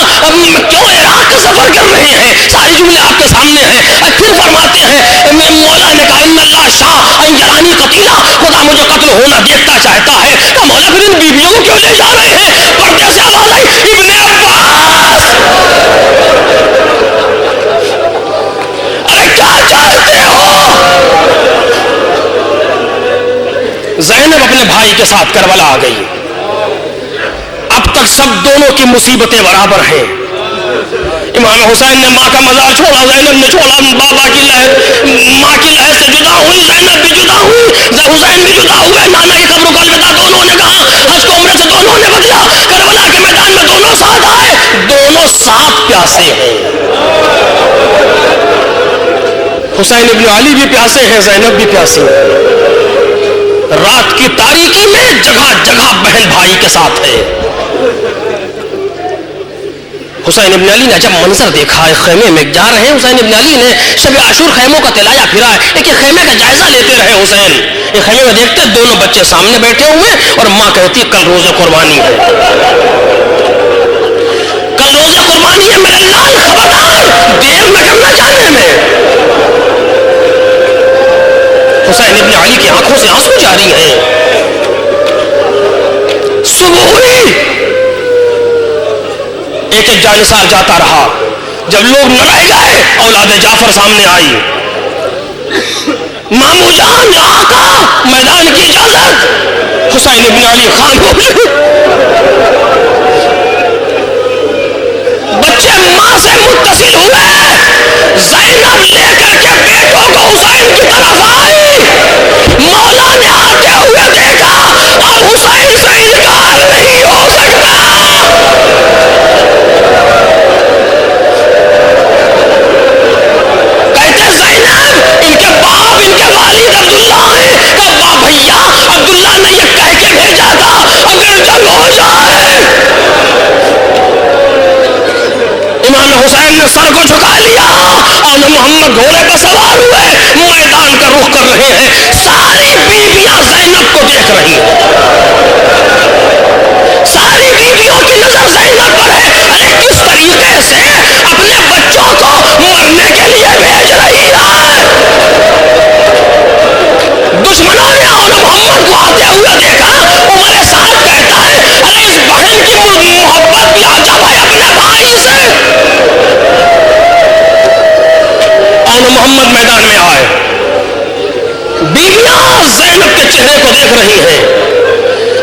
کیوں عراق کا سفر کر رہے ہیں؟ سارے جملے آپ کے سامنے ہیں. پھر فرماتے ہیں مولا نے کہا ان اللہ شاہ ان یرانی قتیلا, خدا مجھے قتل ہونا دیکھنا چاہتا ہے. کہ مولا پھر ان بیویوں کو کیوں لے جا رہے ہیں؟ پردے سے آواز آئی, ابن عباس ارے کیا چاہتے ہو؟ زینب اپنے بھائی کے ساتھ کربلا آ گئی. اب تک سب دونوں کی مصیبتیں برابر ہیں. امام حسین نے ماں کا مزار چھوڑا, زینب نے چھوڑا. بابا کی لہر, ماں کی لہر سے جدا ہوئی, زینب بھی جدا ہوئی, حسین بھی جدا ہوئے. نانا کی قبر کو الوداع دونوں نے کہا, حج کو عمرے سے دونوں نے بدلا. کربلا کے میدان میں دونوں ساتھ آئے, دونوں ساتھ پیاسے ہیں. حسین ابن علی بھی پیاسے ہیں, زینب بھی پیاسی ہے. رات کی تاریکی میں جگہ جگہ بہن بھائی کے ساتھ ہے. حسین ابن علی نے جب منظر دیکھا ہے, خیمے میں جا رہے ہیں حسین ابن علی نے شب عاشور خیموں کا تلایا پھرا ہے, لیکن خیمے کا جائزہ لیتے رہے حسین. یہ خیمے میں دیکھتے دونوں بچے سامنے بیٹھے ہوئے اور ماں کہتی کل روزہ قربانی ہے, کل روزہ قربانی ہے, میرے لال خبردار دیر نہ کرنا جانے میں. حسین ابن علی کی آنکھوں سے آنسو جاری ہیں. صبح ہوئی ایک ایک جانثار جاتا رہا. جب لوگ نہ رہ گئے اولاد جعفر سامنے آئی. مامو جان آقا میدان کی اجازت. حسین ابن علی خاموش. بچے ماں سے متصل ہوئے. زینب لے کر کے بیٹوں کو حسین کی طرف آئی. مولا نے آتے ہوئے دیکھا اب حسین سے انکار نہیں ہو سکتا. کہتے زینب ان کے باپ ان کے والد عبداللہ ہیں. کہا بھیا عبداللہ نے یہ کہہ کے بھیجا تھا اگر جنگ ہو جائے. امام حسین نے سر کو جھکا لیا اور محمد گھوڑے پر سوار ہوئے میدان کا رخ کر رہے ہیں. ساری بیویاں زینب کو دیکھ رہی ہیں. ساری بیویوں کی نظر زینب پر ہے. ارے کس طریقے سے اپنے بچوں کو مرنے کے لیے بھیج رہی ہے. دشمنوں نے اور محمد کو آتے ہوئے دیکھا. عمر سعد کہتا ہے ارے اس بہن کی محبت لاجب ہے اپنے بھائی سے. اور محمد میدان میں آئے. بیویاں زینب کے چہرے کو دیکھ رہی ہیں.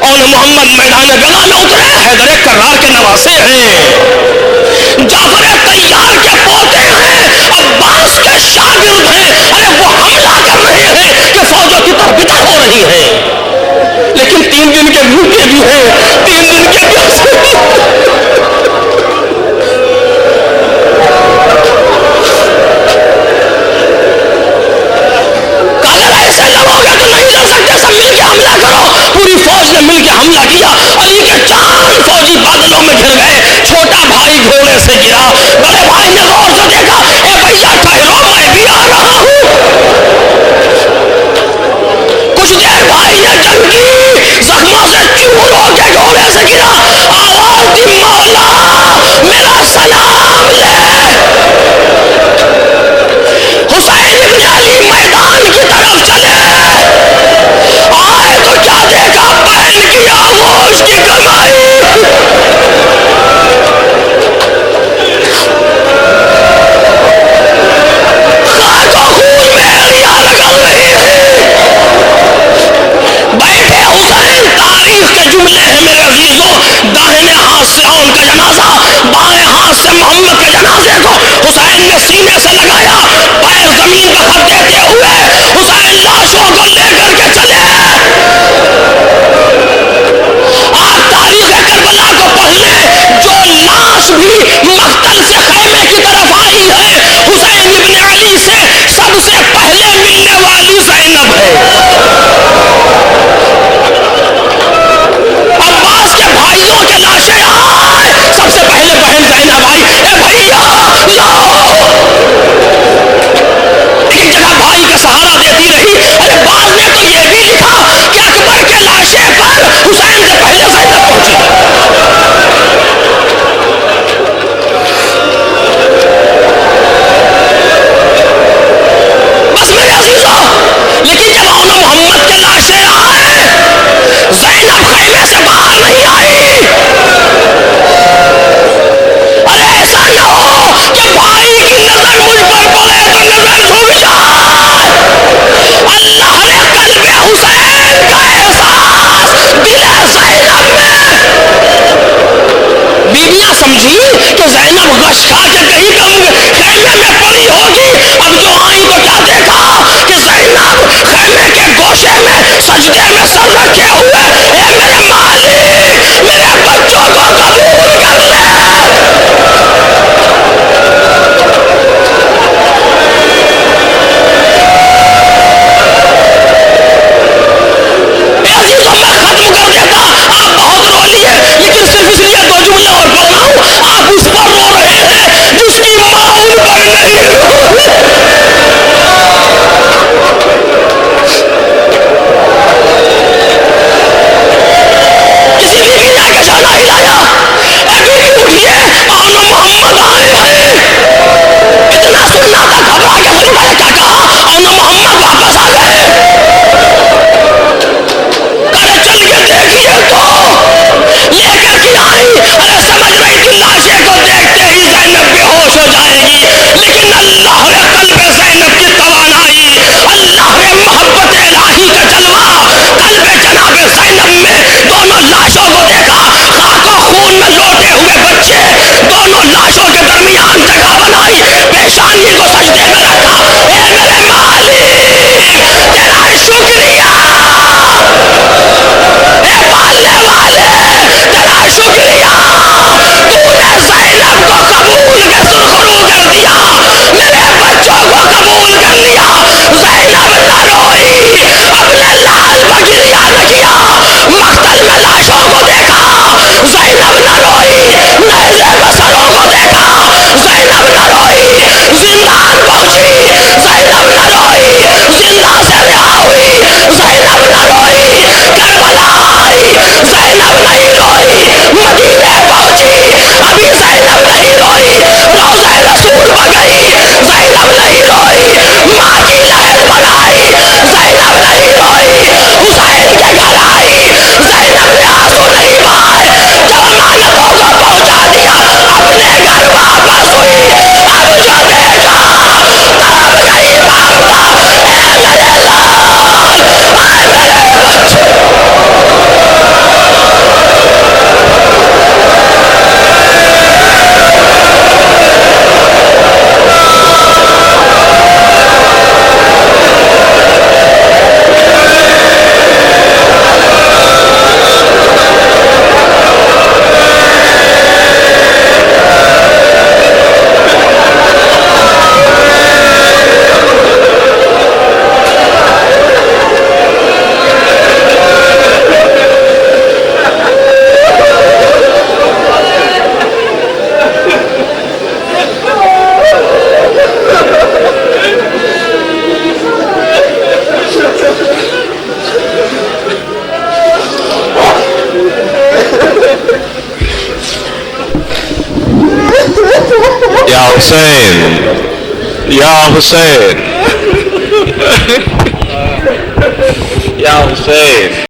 اور محمد میدان گلا میں اترے. حیدر کرار کے نواسے ہیں. جعفر طیار کے پوتے ہیں. عباس کے شاگرد ہیں. ارے وہ حملہ کر رہے ہیں کہ فوجوں کی تربیت ہو رہی ہے. لیکن 3 دن کے بھوکے بھی ہیں. 3 دن کے پیاسے ایسے لڑو گے تو نہیں لڑ سکتے. سب مل کے حملہ کرو. پوری فوج نے مل کے حملہ کیا. علی کے 4 فوجی بادلوں میں گھر گئے. چھوٹا بھائی گھوڑے سے گرا. بڑے بھائی نے غور سے دیکھا اے بھیا ٹھہرو میں بھی آ رہا ہوں. کچھ دیر بھائی نے جنگ کی. زخموں سے چور ہو کے گھوڑے سے گرا. آواز دی مولا میرا سلام لے. حسین ابن علی میدان کی طرف چلے. آئے تو کیا دیکھا بہن کی آغوش کی کمائی. خاک و خون میں ایڑیاں رگڑ رہی ہیں. بیٹھے حسین. تاریخ کے جملے ہیں میرے عزیزوں. داہنے ہاتھ سے ان کا جنازہ, بائیں ہاتھ سے محمد حسین یا حسین یا حسین